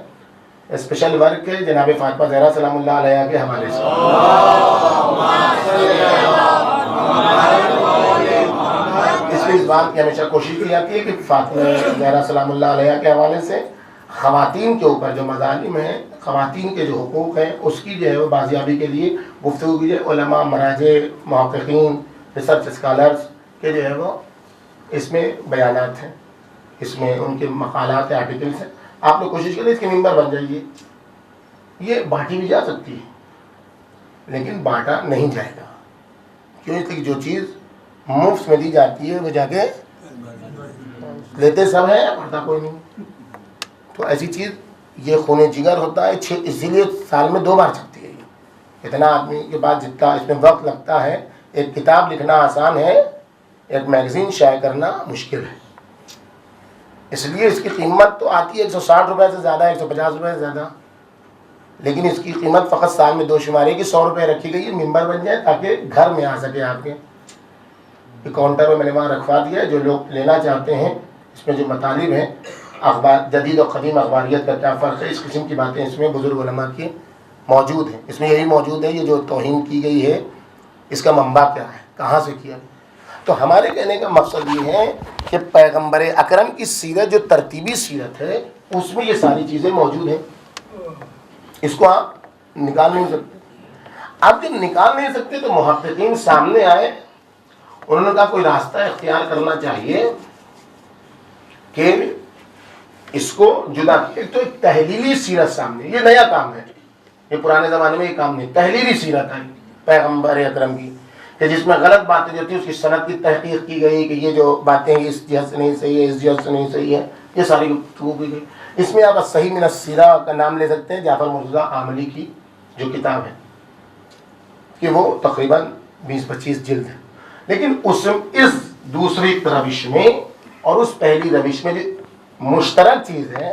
اسپیشل ورک ہے جناب فاطمہ زہرا سلام اللہ علیہ کے حوالے سے. اس میں اس بات کی ہمیشہ کوشش کی جاتی ہے کہ فاطمہ زہرا سلام اللہ علیہ کے حوالے سے خواتین کے اوپر جو مظالم ہیں، خواتین کے جو حقوق ہیں، اس کی جو ہے وہ بازیابی کے لیے گفتگو کی جائے. علماء، مراجع، محققین، ریسرچ اسکالرز کے جو ہے وہ اس میں بیانات ہیں، اس میں ان کے مقالات آرٹیکلس ہیں. آپ نے کوشش کریں اس کے ممبر بن جائیے. یہ بانٹی بھی جا سکتی ہے لیکن بانٹا نہیں جائے گا. کیوں؟ اس لیے جو چیز مفت میں دی جاتی ہے وہ جا کے لیتے سب ہیں، بانٹا کوئی نہیں. تو ایسی چیز یہ خون جگر ہوتا ہے. اسی لیے سال میں 2 بار چھپتی ہے. اتنا آدمی کے بعد جتنا اس میں وقت لگتا ہے، ایک کتاب لکھنا آسان ہے، ایک میگزین شائع کرنا مشکل ہے. اس لیے اس کی قیمت تو آتی ہے 160 روپے سے زیادہ، 150 روپے سے زیادہ، لیکن اس کی قیمت فقط سال میں 2 شمارے کی 100 روپے رکھی گئی ہے. ممبر بن جائے تاکہ گھر میں آ سکے. آپ کے کاؤنٹر میں نے وہاں رکھوا دیا ہے. جو لوگ لینا چاہتے ہیں اس میں جو مطالب ہیں، اخبار جدید اور قدیم اخباریت کا کیا فرق ہے، اس قسم کی باتیں اس میں بزرگ علماء کی موجود ہیں. اس میں یہی موجود ہے یہ جو توہین کی گئی ہے اس کا منبع کیا ہے، کہاں سے کیا. تو ہمارے کہنے کا مقصد یہ ہے کہ پیغمبر اکرم کی سیرت جو ترتیبی سیرت ہے اس میں یہ ساری چیزیں موجود ہیں. اس کو آپ نکال نہیں سکتے. آپ جب نکال نہیں سکتے تو محققین سامنے آئے، انہوں نے کہا کوئی راستہ اختیار کرنا چاہیے کہ اس کو جدا کیا. تو ایک تحلیلی سیرت سامنے، یہ نیا کام ہے، یہ پرانے زمانے میں یہ کام نہیں. تحلیلی سیرت ہے پیغمبر اکرم کی کہ جس میں غلط باتیں جو تھی اس کی سند کی تحقیق کی گئی کہ یہ جو باتیں اس جہت سے نہیں صحیح ہے، اس جہت سے نہیں صحیح ہے، یہ ساری گفتگو کی گئی. اس میں آپ صحیح من السیرہ کا نام لے سکتے ہیں، جعفر مرتضیٰ عاملی کی جو کتاب ہے کہ وہ تقریباً 20-25 جلد ہے، لیکن اس دوسری روش میں اور اس پہلی روش میں جو مشترک چیز ہے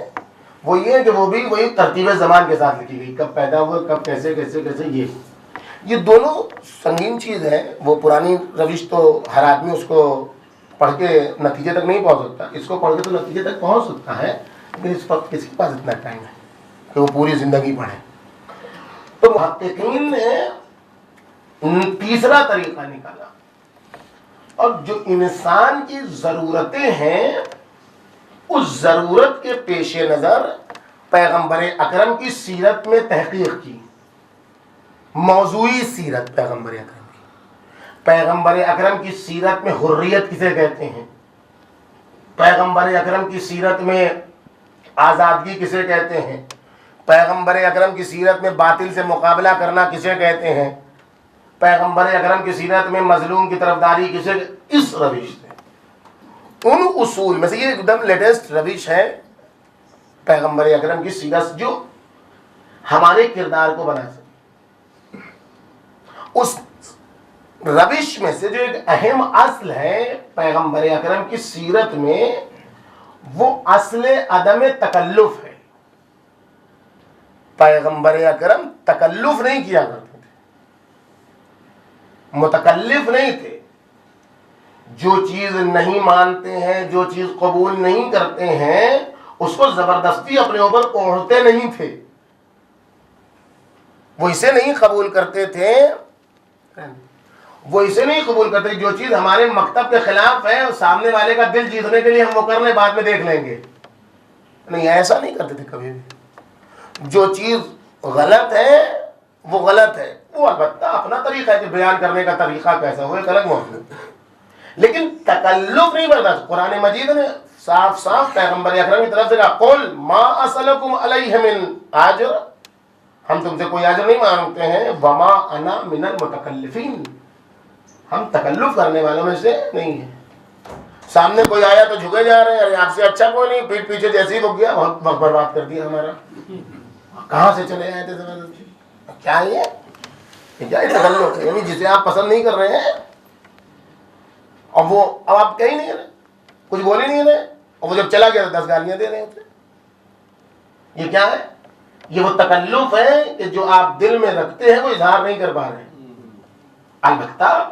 وہ یہ ہے کہ وہ بھی وہی ترتیب زمان کے ساتھ لکھی گئی، کب پیدا ہوئے، کب کیسے کیسے کیسے، یہ دونوں سنگین چیز ہے۔ وہ پرانی روش تو ہر آدمی اس کو پڑھ کے نتیجے تک نہیں پہنچ سکتا، اس کو پڑھ کے تو نتیجے تک پہنچ سکتا ہے، لیکن اس وقت کسی کے پاس اتنا ٹائم ہے کہ وہ پوری زندگی پڑھے۔ تو محققین نے تیسرا طریقہ نکالا، اور جو انسان کی ضرورتیں ہیں اس ضرورت کے پیش نظر پیغمبر اکرم کی سیرت میں تحقیق کی، موضوعی سیرت پیغمبر اکرم کی۔ پیغمبر اکرم کی سیرت میں حریت کسے کہتے ہیں، پیغمبر اکرم کی سیرت میں آزادگی کسے کہتے ہیں، پیغمبر اکرم کی سیرت میں باطل سے مقابلہ کرنا کسے کہتے ہیں، پیغمبر اکرم کی سیرت میں مظلوم کی طرفداری کسے، اس روش سے ان اصول میں سے یہ ایک دم لیٹسٹ روش ہے پیغمبر اکرم کی سیرت جو ہمارے کردار کو بنا سکے۔ اس روش میں سے جو ایک اہم اصل ہے پیغمبر اکرم کی سیرت میں، وہ اصل عدم تکلف ہے۔ پیغمبر اکرم تکلف نہیں کیا کرتے تھے، متکلف نہیں تھے، جو چیز نہیں مانتے ہیں، جو چیز قبول نہیں کرتے ہیں، اس کو زبردستی اپنے اوپر اوڑھتے نہیں تھے، وہ اسے نہیں قبول کرتے تھے، وہ اسے نہیں قبول کرتے جو چیز ہمارے مکتب کے خلاف ہے اور سامنے والے کا دل جیتنے کے لیے ہم وہ کر لیں، بعد میں دیکھ لیں گے، نہیں، ایسا نہیں کرتے تھے کبھی بھی۔ جو چیز غلط ہے وہ غلط ہے، وہ البتہ اپنا طریقہ ہے کہ بیان کرنے کا طریقہ کیسا ہو ایک الگ موضوع، لیکن تکلف نہیں برداشت۔ قرآن مجید نے صاف صاف پیغمبر اکرم کی طرف سے کہا، قل ما اسألکم علیہ من اجر، ہم تم سے کوئی اجر نہیں مانگتے ہیں، وما انا من المتکلفین، ہم تکلف کرنے والوں میں سے نہیں ہیں۔ سامنے کوئی آیا تو جھکے جا رہے ہیں، ارے آپ سے اچھا کوئی نہیں، پیٹ پیچھے جیسے ہی وہ گیا بہت وقت برباد کر دیا ہمارا، کہاں سے چلے آئے تھے زبردستی، کیا یہ کیا تکلف ہے، یعنی جسے آپ پسند نہیں کر رہے ہیں اور وہ اب آپ کہیں نہیں رہے، کچھ بول ہی نہیں رہے، اور وہ جب چلا گیا تو 10 گالیاں دے رہے ہوتے، یہ کیا ہے؟ یہ وہ تکلف ہے کہ جو آپ دل میں رکھتے ہیں وہ اظہار نہیں کر پا رہے ہیں۔ البتہ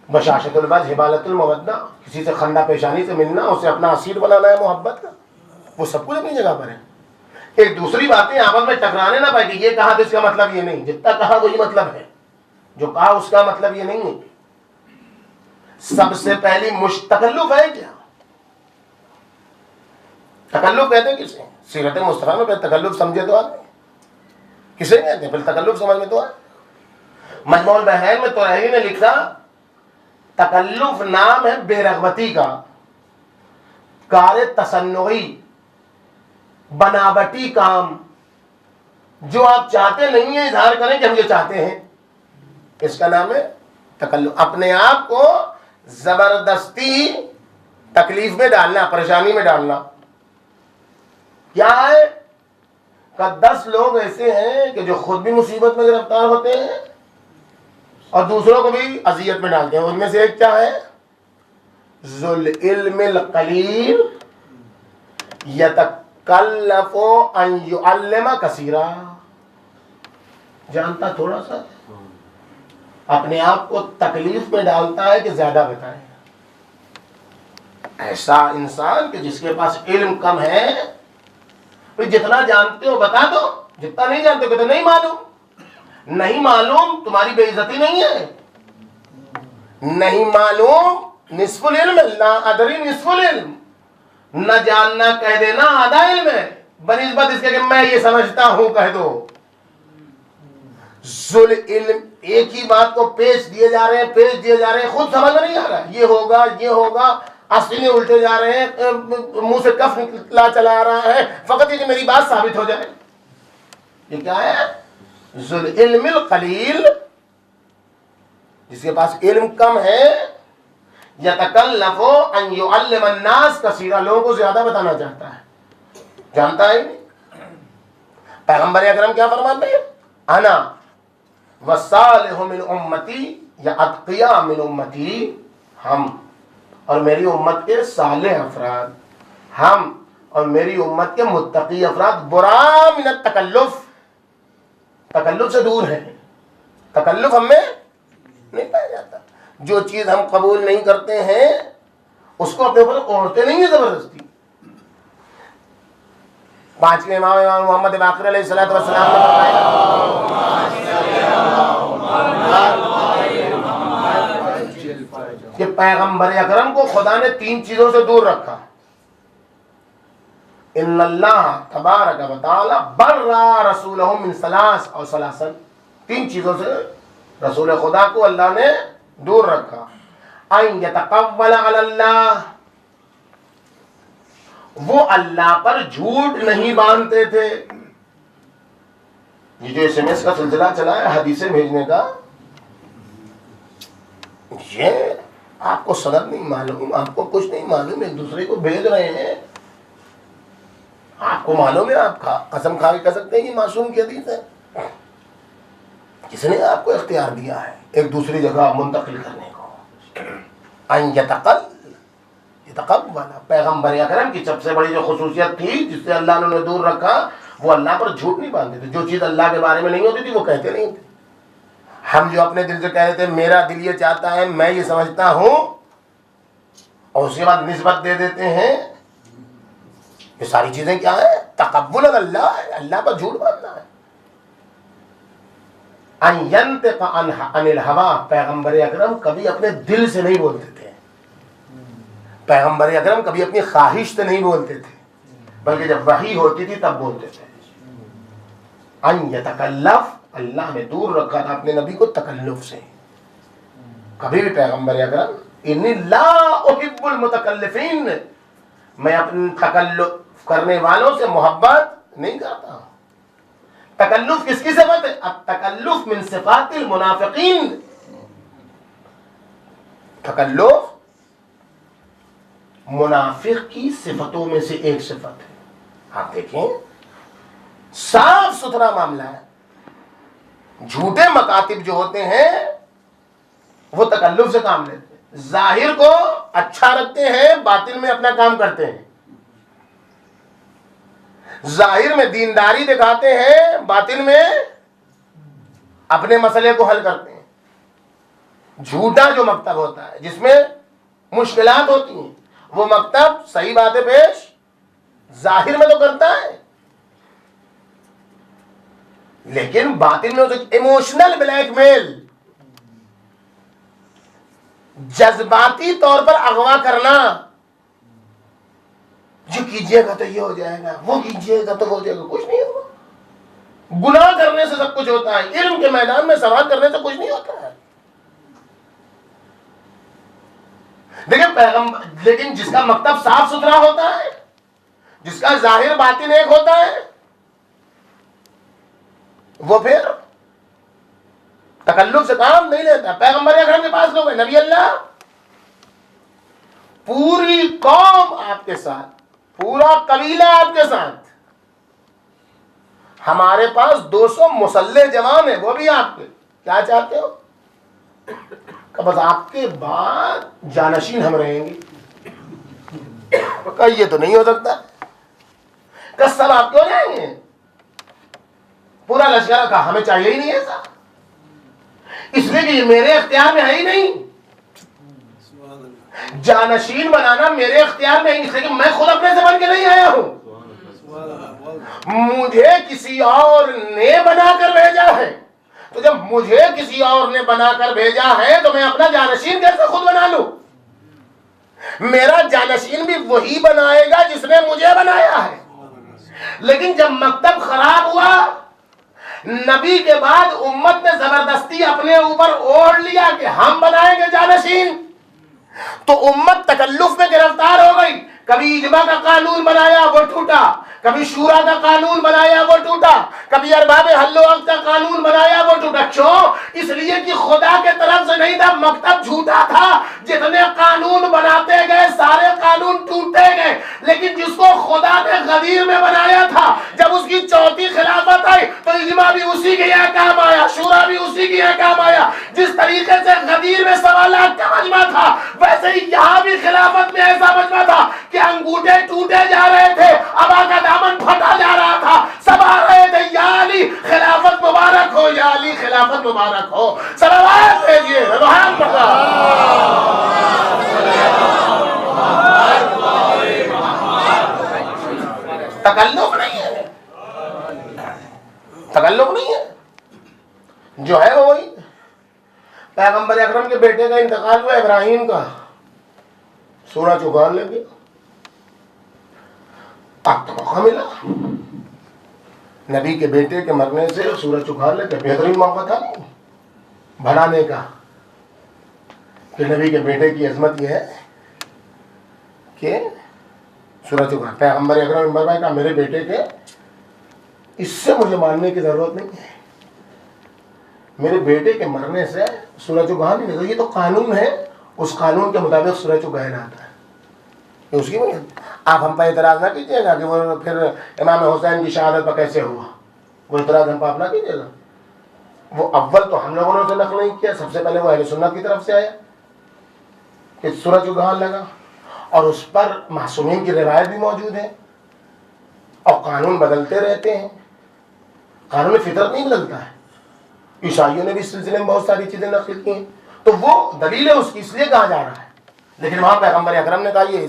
بشاشت الوجہ، حبالت المودہ، کسی سے خندہ پیشانی سے ملنا، اسے اپنا اسیر بنانا ہے محبت کا، وہ سب کچھ اپنی جگہ پر ہے۔ ایک دوسری باتیں آپس میں ٹکرانے نہ پائے کہ یہ کہا تو اس کا مطلب یہ نہیں، جتنا کہا وہی مطلب ہے، جو کہا اس کا مطلب یہ نہیں ہے۔ سب سے پہلی تکلف ہے کیا؟ تکلف کہتے ہیں کسے؟ سیرت مصطفیٰ میں پھر تکلف سمجھے تو آدمی کسے کہتے ہیں، پھر تکلف سمجھ میں تو آئے۔ مجموع البحرین میں طرحی نے لکھا، تکلف نام ہے بے رغبتی کا، کار تصنعی، بناوٹی کام، جو آپ چاہتے نہیں ہیں اظہار کریں کہ ہم یہ چاہتے ہیں، اس کا نام ہے تکلف۔ اپنے آپ کو زبردستی تکلیف میں ڈالنا، پریشانی میں ڈالنا۔ کیا ہے کہ 10 لوگ ایسے ہیں کہ جو خود بھی مصیبت میں گرفتار ہوتے ہیں اور دوسروں کو بھی اذیت میں ڈالتے ہیں، ان میں سے ایک کیا ہے؟ ذو العلم القلیل یتکلف ان یعلم کثیرا، جانتا تھوڑا سا، اپنے آپ کو تکلیف میں ڈالتا ہے کہ زیادہ بتائیں۔ ایسا انسان کہ جس کے پاس علم کم ہے، جتنا جانتے ہو بتا دو، جتنا نہیں جانتے ہو تو نہیں معلوم۔ نہیں معلوم تمہاری بے عزتی نہیں ہے، نہیں معلوم نصف العلم، لا ادری نصف العلم، نہ جاننا کہہ دینا آدھا علم ہے، بنسبت اس کے کہ میں یہ سمجھتا ہوں کہہ دو۔ ذل علم ایک ہی بات کو پیش دیے جا رہے ہیں، خود سمجھ میں نہیں آ رہا ہے، یہ ہوگا، آسینے الٹے جا رہے ہیں، منہ سے کف نکلا چلا رہا ہے، فقط یہ کہ میری بات ثابت ہو جائے۔ یہ کیا ہے؟ ذل علم القلیل، جس کے پاس علم کم ہے، یتکلف ان یعلم الناس کثیرا، لوگوں کو زیادہ بتانا چاہتا ہے۔ جانتا ہے نہیں۔ پیغمبر اکرم کیا فرماتے ہیں؟ انا والصالح من امتی یا اتقیاء من امتی، ہم اور میری امت کے صالح افراد، ہم اور میری امت کے متقی افراد برا من التکلف، تکلف سے دور ہیں۔ تکلف ہم میں نہیں پایا جاتا۔ جو چیز ہم قبول نہیں کرتے ہیں اس کو اپنے اوپر اوڑھتے نہیں ہیں زبردستی۔ پانچویں امام محمد باقر علیہ الصلوۃ والسلام نے فرمایا کہ پیغمبر اکرم کو خدا نے 3 چیزوں سے دور رکھا۔ ان اللہ تبارک و تعالی برا رسولہ من ثلاث او ثلاثن، 3 چیزوں سے رسول خدا کو اللہ نے دور رکھا۔ ان یتقول علی اللہ، وہ اللہ پر جھوٹ نہیں باندھتے تھے۔ یہ جو SMS کا سلسلہ چلا ہے حدیثیں بھیجنے کا، یہ آپ کو سند نہیں معلوم، آپ کو کچھ نہیں معلوم، ایک دوسرے کو بھیج رہے ہیں، آپ کو معلوم ہے، آپ قسم کھا کے کہہ سکتے ہیں کہ معصوم کی حدیث ہے۔ کس نے آپ کو اختیار دیا ہے ایک دوسری جگہ منتقل کرنے کو؟ ان یتقبل، پیغمبر اکرم کی سب سے بڑی جو خصوصیت تھی جس سے اللہ نے انہیں دور رکھا، وہ اللہ پر جھوٹ نہیں باندھتے تھے۔ جو چیز اللہ کے بارے میں نہیں ہوتی تھی وہ کہتے نہیں تھے۔ ہم جو اپنے دل سے کہہ رہے تھے میرا دل یہ چاہتا ہے، میں یہ سمجھتا ہوں، اور اس کے بعد نسبت دے دیتے ہیں، یہ ساری چیزیں کیا ہے؟ تقبل اللہ ہے، اللہ پر جھوٹ باندھنا ہے۔ ان ینطق عن الہوا، پیغمبر اکرم کبھی اپنے دل سے نہیں بولتے تھے، پیغمبر اکرم کبھی اپنی خواہش سے نہیں بولتے تھے، بلکہ جب وحی ہوتی تھی تب بولتے تھے۔ ان یتکلف، اللہ نے دور رکھا تھا اپنے نبی کو تکلف سے۔ کبھی بھی پیغمبر اکرم انی لا احب المتکلفین، میں اپنے تکلف کرنے والوں سے محبت نہیں کرتا ہوں۔ تکلف کس کی صفت ہے؟ التکلف من صفات المنافقین، تکلف منافق کی صفتوں میں سے ایک صفت ہے۔ آپ دیکھیں صاف ستھرا معاملہ ہے۔ جھوٹے مکاتب جو ہوتے ہیں وہ تکلف سے کام لیتے ہیں، ظاہر کو اچھا رکھتے ہیں، باطن میں اپنا کام کرتے ہیں، ظاہر میں دینداری دکھاتے ہیں، باطن میں اپنے مسئلے کو حل کرتے ہیں۔ جھوٹا جو مکتب ہوتا ہے جس میں مشکلات ہوتی ہیں، وہ مکتب صحیح باتیں پیش ظاہر میں تو کرتا ہے، لیکن باطن میں ایموشنل بلیک میل، جذباتی طور پر اغوا کرنا، جو کیجئے گا تو یہ ہو جائے گا، وہ کیجئے گا تو ہو جائے گا، کچھ نہیں ہوگا۔ گناہ کرنے سے سب کچھ ہوتا ہے، علم کے میدان میں سوال کرنے سے کچھ نہیں ہوتا ہے۔ لیکن جس کا مکتب صاف ستھرا ہوتا ہے، جس کا ظاہر باطن ایک ہوتا ہے، وہ پھر تکلف سے کام نہیں لیتا۔ پیغمبر اکرم کے پاس لوگ ہیں، نبی اللہ، پوری قوم آپ کے ساتھ، پورا قبیلہ آپ کے ساتھ، ہمارے پاس 200 مسلح جوان ہیں، وہ بھی آپ کے، کیا چاہتے ہو؟ کہ بس آپ کے بعد جانشین ہم رہیں گے۔ کہ یہ تو نہیں ہو سکتا، کہ سب آپ کیوں جائیں گے؟ پورا لشکر کا ہمیں چاہیے ہی نہیں ایسا، اس لیے کہ یہ میرے اختیار میں ہے ہی نہیں، جانشین بنانا میرے اختیار میں ہے، اس لیے کہ میں خود اپنے سے بن کے نہیں آیا ہوں، مجھے کسی اور نے بنا کر بھیجا ہے۔ تو جب مجھے کسی اور نے بنا کر بھیجا ہے تو میں اپنا جانشین کیسے خود بنا لوں؟ میرا جانشین بھی وہی بنائے گا جس نے مجھے بنایا ہے۔ لیکن جب مکتب خراب ہوا، نبی کے بعد امت نے زبردستی اپنے اوپر اوڑھ لیا کہ ہم بنائیں گے جانشین، تو امت تکلف میں گرفتار ہو گئی۔ کبھی اجماع کا قانون بنایا وہ ٹوٹا، کبھی شورا کا قانون بنایا وہ ٹوٹا، کبھی ارباب حل و عقد کا قانون بنایا وہ ٹوٹا۔ کیوں؟ اس لیے کہ خدا کے طرف سے نہیں تھا، مکتب جھوٹا تھا۔ جتنے قانون بناتے گئے سارے قانون ٹوٹتے گئے، لیکن جس کو خدا نے غدیر میں بنایا تھا. جب اس کی چوتھی خلافت آئی تو اجماع بھی اسی کے یہاں کام آیا, شورا بھی اسی کے یہاں کام آیا. جس طریقے سے غدیر میں 1.25 لاکھ کا مجمع تھا, ویسے ہی یہاں بھی خلافت میں ایسا مجمع تھا کہ انگوٹھے ٹوٹے جا رہے تھے, ابا کا دامن پھٹا جا رہا تھا, سب آ رہے تھے یا علی خلافت مبارک ہو, یا علی خلافت مبارک ہو. صلوات بھیجیے سبحان اللہ. تکلف نہیں ہے, تکلف نہیں ہے, جو ہے وہ وہی. پیغمبر اکرم کے بیٹے کا انتقال ہوا ابراہیم کا, سورج اگان لگے, اب تو موقع ملا نبی کے بیٹے کے مرنے سے سورج اگان لگے. بہترین موقع تھا بڑھانے کا کہ نبی کے بیٹے کی عظمت یہ ہے کہ سورج اگان. پیغمبر اکرم فرمایا کہ میرے بیٹے کے اس سے مجھے ماننے کی ضرورت نہیں ہے, میرے بیٹے کے مرنے سے سورج اگان نہیں. یہ تو قانون ہے, اس قانون کے مطابق سورج اگانا آتا ہے. اس کی آپ ہم پہ اعتراض نہ کیجیے گا کہ وہ پھر امام حسین کی شہادت پر کیسے ہوا, وہ اعتراض ہم پہ آپ نہ کیجیے گا. وہ اول تو ہم لوگوں نے اسے نقل نہیں کیا, سب سے پہلے وہ اہل سنت کی طرف سے آیا کہ سورج اگان لگا, اور اس پر معصومین کی روایت بھی موجود ہے. اور قانون بدلتے رہتے ہیں, قانون فطرت نہیں بدلتا ہے. عیسائیوں نے بھی اس سلسلے میں بہت ساری چیزیں نقل کی ہیں, تو وہ دلیل ہے اس کی, اس لیے کہا جا رہا ہے. لیکن وہاں پیغمبر اکرم نے کہا یہ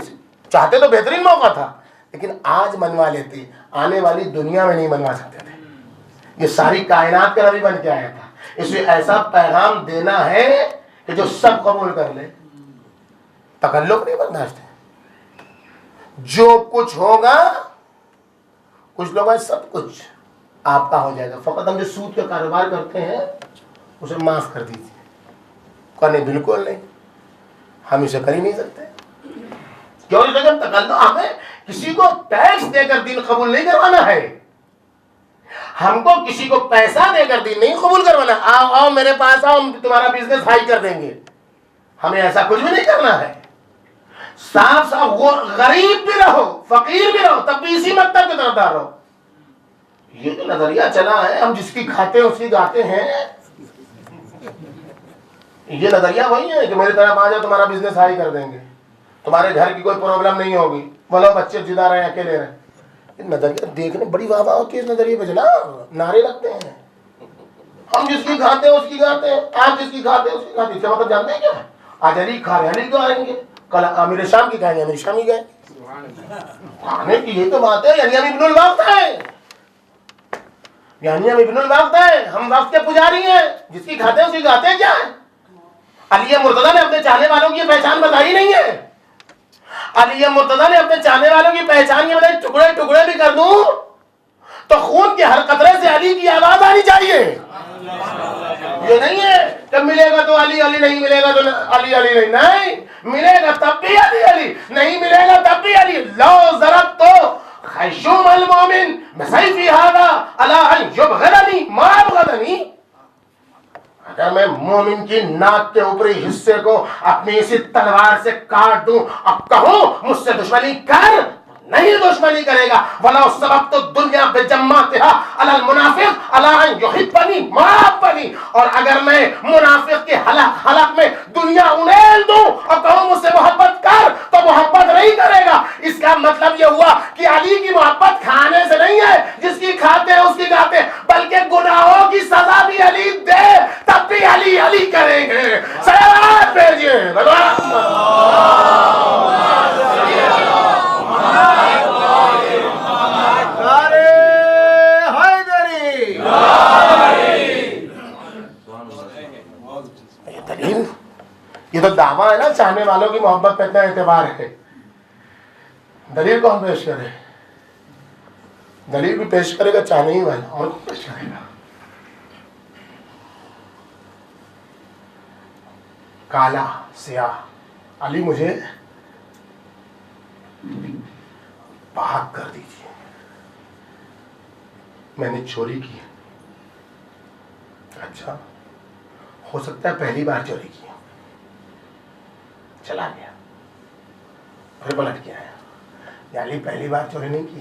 چاہتے تو بہترین موقع تھا, لیکن آج منوا لیتے, آنے والی دنیا میں نہیں منوا سکتے تھے. یہ ساری کائنات کا نبی بن کے آیا تھا, اس میں ایسا پیغام دینا ہے کہ جو سب قبول کر لے. تکلف نہیں برداشت ہے, جو کچھ ہوگا, کچھ لوگ سب کچھ آپ کا ہو جائے گا, فقط ہم جو سود کا کاروبار کرتے ہیں اسے معاف کر دیجیے. نہیں بالکل نہیں, ہم اسے کر ہی نہیں سکتے. کیوں نہیں سکتے؟ تکلف, ہمیں کسی کو ٹیکس دے کر دین قبول نہیں کروانا ہے, ہم کو کسی کو پیسہ دے کر دین نہیں قبول کروانا. آؤ آؤ میرے پاس آؤ, ہم تمہارا بزنس ہائی کر دیں گے. ہمیں ایسا کچھ بھی نہیں کرنا ہے. صاف صاف غریب بھی رہو, فقیر بھی رہو, تب بھی اسی مکتب کی طرفدار رہو. یہ جو نظریہ چلا ہے ہم جس کی کھاتے ہیں اس کی گاتے ہیں, یہ نظریہ وہی ہے کہ میری طرف آ جاؤ تمہارا بزنس ہائی کر دیں گے, تمہارے گھر کی کوئی پرابلم نہیں ہوگی, بولو بچے جدا رہے اکیلے رہے. یہ نظریہ دیکھنے بڑی واہ واہ ہوتی ہے, اس نظریے پہ چلا نعرے لگتے ہیں. ہم جس کی کھاتے ہیں اس کی گاتے ہیں, آپ جس کی کھاتے ہیں اس کی گاتے ہیں. اس کا مطلب جانتے ہیں کیا؟ آج علی کھا رہے علی گائیں گے, کل امیر شام کی گائیں گے امیر شامی گائیں. کھانے کی یہ تو بات ہے. یعنی ہم ابن الوقت ہیں, یعنی ہم ابن الوقت ہیں, ہم وقت کے پجاری ہیں. جس کی کھاتے ہیں اس کی گاتے ہیں. کیا ہے علی مرتضیٰ نے اپنے چاہنے والوں کی پہچان بتائی نہیں ہے. علی مرتضیٰ نے اپنے چاہنے والوں کی پہچان کی بتائی. ٹکڑے ٹکڑے بھی کر دوں تو خون کے ہر قطرے سے علی کی آواز آنی چاہیے. یہ نہیں ہے کہ ملے گا تو علی علی, نہیں ملے گا تو علی علی نہیں. نہیں ملے گا تب بھی علی علی, نہیں ملے گا تب بھی علی. لو ضرب تو خیشوم المومن بسیفی هذا الا ان یبغضنی ما ابغضنی. اگر میں مومن کی ناک کے اوپری حصے کو اپنی اسی تلوار سے کاٹ دوں, اب کہوں مجھ سے دشمنی کر, نہیں دشمنی کرے گا. وَلَوْ سَبَقْتُ الدُّنْيَا بِجَمَّاتِهَا عَلَى الْمُنَافِقِ عَلَىٰ أَنْ يُحِبَّنِي مَا أَحْبَّنِي. اور اگر میں منافق کے حلق میں دنیا انیل دوں اور کہوں مجھ سے محبت کر, تو محبت نہیں کرے گا. اس کا مطلب یہ ہوا کہ علی کی محبت کھانے سے نہیں ہے, جس کی کھاتے ہیں اس کی گاتے ہیں, بلکہ گناہوں کی سزا بھی علی دے تب بھی علی علی کریں گے. صلوات بھیجیے. یہ تو دعویٰ ہے نا, چاہنے والوں کی محبت پہ اتنا اعتبار ہے. دلیل کون پیش کرے؟ دلیل بھی پیش کرے گا چاہنے ہی والا, اور کون پیش کرے گا؟ کالا سیاہ علی مجھے پاک کر دیجیے, میں نے چوری کی. اچھا ہو سکتا ہے پہلی بار چوری کی, چلا گیا, پھر پلٹ کے آیا. علی پہلی بار چوری نہیں کی,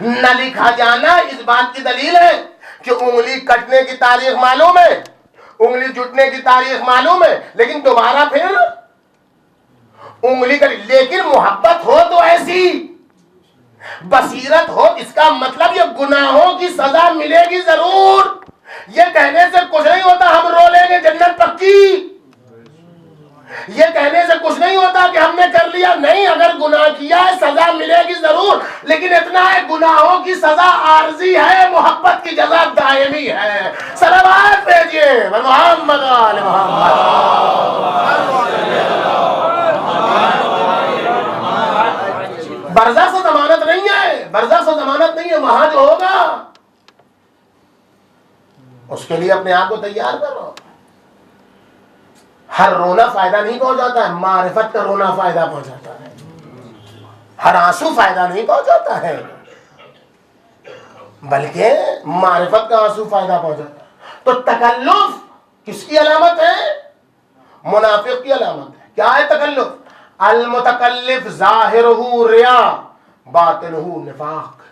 نہ لکھا جانا اس بات کی دلیل ہے کہ انگلی کٹنے کی تاریخ معلوم ہے، انگلی جٹنے کی تاریخ معلوم ہے، لیکن دوبارہ پھر انگلی کٹ، لیکن محبت ہو تو ایسی، بصیرت ہو، اس کا مطلب یہ گناہوں کی سزا ملے گی ضرور، یہ کہنے سے کچھ نہیں ہوتا ہم رو لیں گے جنت پکی، یہ کہنے سے کچھ نہیں ہوتا کہ ہم نے کر لیا، نہیں، اگر گناہ کیا ہے سزا ملے گی ضرور، لیکن اتنا ہے گناہوں کی سزا عارضی ہے، محبت کی جزا دائمی ہے۔ صلوات بھیجیے محمد آل محمد۔ برزخ سے ضمانت نہیں ہے، برزخ سے ضمانت نہیں ہے، وہاں جو ہوگا اس کے لیے اپنے آپ کو تیار کرو۔ ہر رونا فائدہ نہیں پہنچاتا ہے، معرفت کا رونا فائدہ پہنچاتا ہے، ہر آنسو فائدہ نہیں پہنچاتا ہے، بلکہ معرفت کا آنسو فائدہ پہنچاتا ہے۔ تو تکلف کس کی علامت ہے؟ منافق کی علامت ہے۔ کیا ہے تکلف؟ المتکلف ظاہرہ ریا باطنہ نفاق۔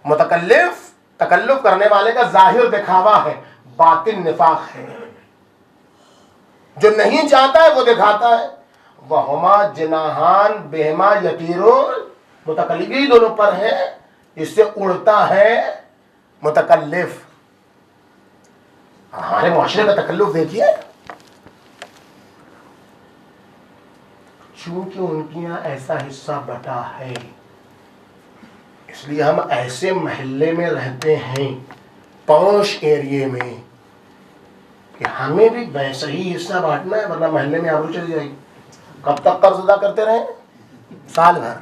متکلف، تکلف کرنے والے کا ظاہر دکھاوا ہے، باطن نفاق ہے۔ جو نہیں چاہتا ہے وہ دکھاتا ہے۔ وہما جناحان بہما یطیرون، متکلف ہی دونوں پر ہے، اس سے اڑتا ہے متکلف۔ ہمارے معاشرے کا تکلف دیکھیے، چونکہ ان کے یہاں ایسا حصہ بٹا ہے، اس لیے ہم ایسے محلے میں رہتے ہیں، پوش ایریے میں، کہ ہمیں بھی ویسا ہی حصہ بانٹنا ہے، ورنہ محلے میں آبرو چلی جائے گی۔ کب تک قرض ادا کرتے رہیں؟ سال بھر۔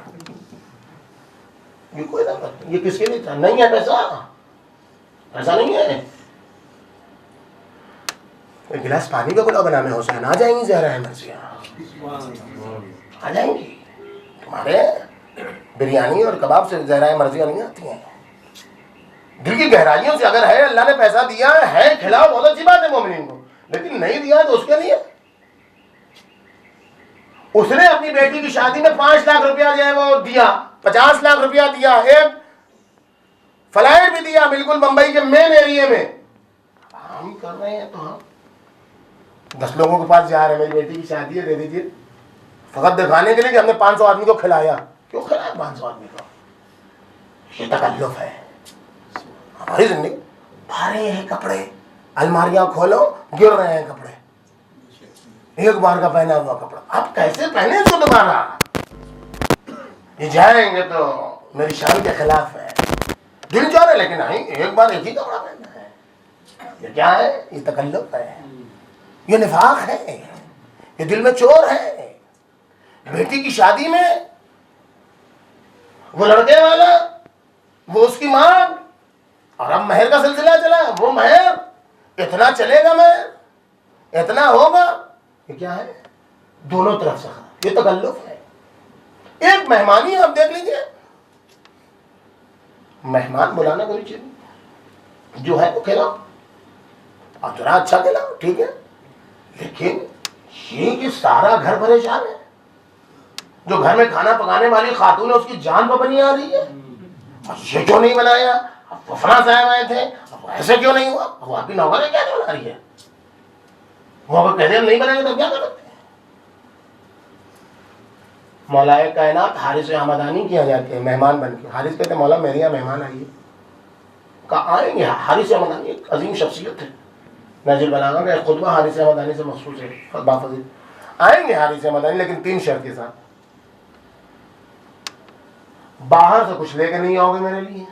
یہ کوئی نہ کرتا، یہ کس کے لیے تھا؟ نہیں ہے پیسہ، پیسہ نہیں ہے۔ ایک گلاس پانی کا گلا بنانے حسین آ جائیں گی زہرا مرضیاں، آ جائیں گی۔ تمہارے بریانی اور کباب سے زہرا مرضیاں نہیں آتی ہیں۔ دل کی گہرائیوں سے اگر ہے، اللہ نے پیسہ دیا ہے کھلاؤ، بہت اچھی بات ہے مومنین کو، لیکن نہیں دیا ہے تو اس کے لیے، اس نے اپنی بیٹی کی شادی میں 5 لاکھ روپیہ جو ہے وہ دیا، 50 لاکھ روپیہ دیا، ایک فلائٹ بھی دیا بالکل بمبئی کے مین ایریے میں۔ ہم کر رہے ہیں تو ہم 10 لوگوں کے پاس جا رہے ہیں، میری بیٹی کی شادی ہے، دے دیجیے، فقط دکھانے کے لیے کہ ہم نے 500 آدمی کو کھلایا۔ کیوں کھلایا 500 آدمی کو؟ یہ تکلف ہے۔ ہماری زندگی بھرے ہیں کپڑے، الماریاں کھولو گر رہے ہیں کپڑے، ایک بار کا پہنا ہوا کپڑا، آپ کیسے پہنے اس کو دوبارہ؟ یہ جائیں گے تو میری شان کے خلاف ہے، دل چاہ رہے لیکن نہیں، ایک بار ایک ہی کپڑا پہننا ہے۔ یہ کیا ہے؟ یہ تکلف ہے، یہ نفاق ہے، یہ دل میں چور ہے۔ بیٹی کی شادی میں وہ لڑکے والا، وہ اس کی ماں، اور اب مہر کا سلسلہ چلا، وہ مہر اتنا چلے گا، مہر اتنا ہوگا، یہ کیا ہے؟ دونوں طرف سے خراب، یہ تکلف ہے۔ ایک مہمانی آپ دیکھ لیجئے، مہمان بلانا کوئی چیز نہیں، جو ہے وہ کھلاؤ، اور ذرا اچھا کھلاؤ، ٹھیک ہے، لیکن یہ کہ سارا گھر پریشان ہے، جو گھر میں کھانا پکانے والی خاتون ہے اس کی جان پہ آ رہی ہے، اور یہ کیوں نہیں بنایا، اب فلاں صاحب آئے تھے، اب ایسے کیوں نہیں ہوا، وہ آپ کی نوکر ہے کیا نہیں بنا رہی ہے، وہ اگر کہتے ہیں نہیں بنائیں گے تو کیا کر سکتے ہیں؟ مولا کائنات حارث حمدانی کیا جاتے ہیں مہمان بن کے، حارث کہتے ہیں مولا میرے یہاں مہمان آئیے، کہا آئیں گے۔ حارث حمدانی ایک عظیم شخصیت ہے، نہج البلاغہ کا ایک خطبہ حارث حمدانی سے مخصوص ہے، بافضل آئیں گے حارث حمدانی، لیکن 3 شرط کے ساتھ، باہر سے کچھ لے کے نہیں آؤ گے میرے لیے،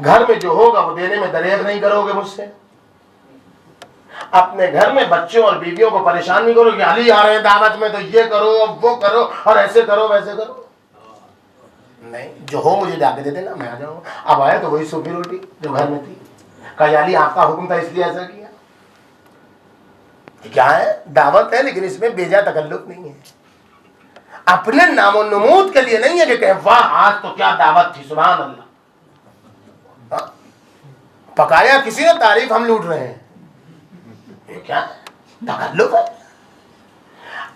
گھر میں جو ہوگا وہ دینے میں دریغ نہیں کرو گے مجھ سے، اپنے گھر میں بچوں اور بیویوں کو پریشان نہیں کرو کہ علی آ رہے ہیں دعوت میں تو یہ کرو وہ کرو اور ایسے کرو ویسے کرو، نہیں، جو ہو مجھے جا کے دے دینا، میں آ جاؤں گا۔ اب آیا تو وہی سوکھی روٹی جو گھر میں تھی، کہا علی آپ کا حکم تھا اس لیے ایسا کیا، کیا ہے؟ دعوت ہے، لیکن اس میں بیجا تکلف نہیں ہے، اپنے نام و نمود کے لیے نہیں ہے کہ کہیں واہ آج تو کیا دعوت تھی، سبحان اللہ، پکایا کسی نے، تعریف ہم لوٹ رہے ہیں، یہ کیا ہے؟ تکلف ہے۔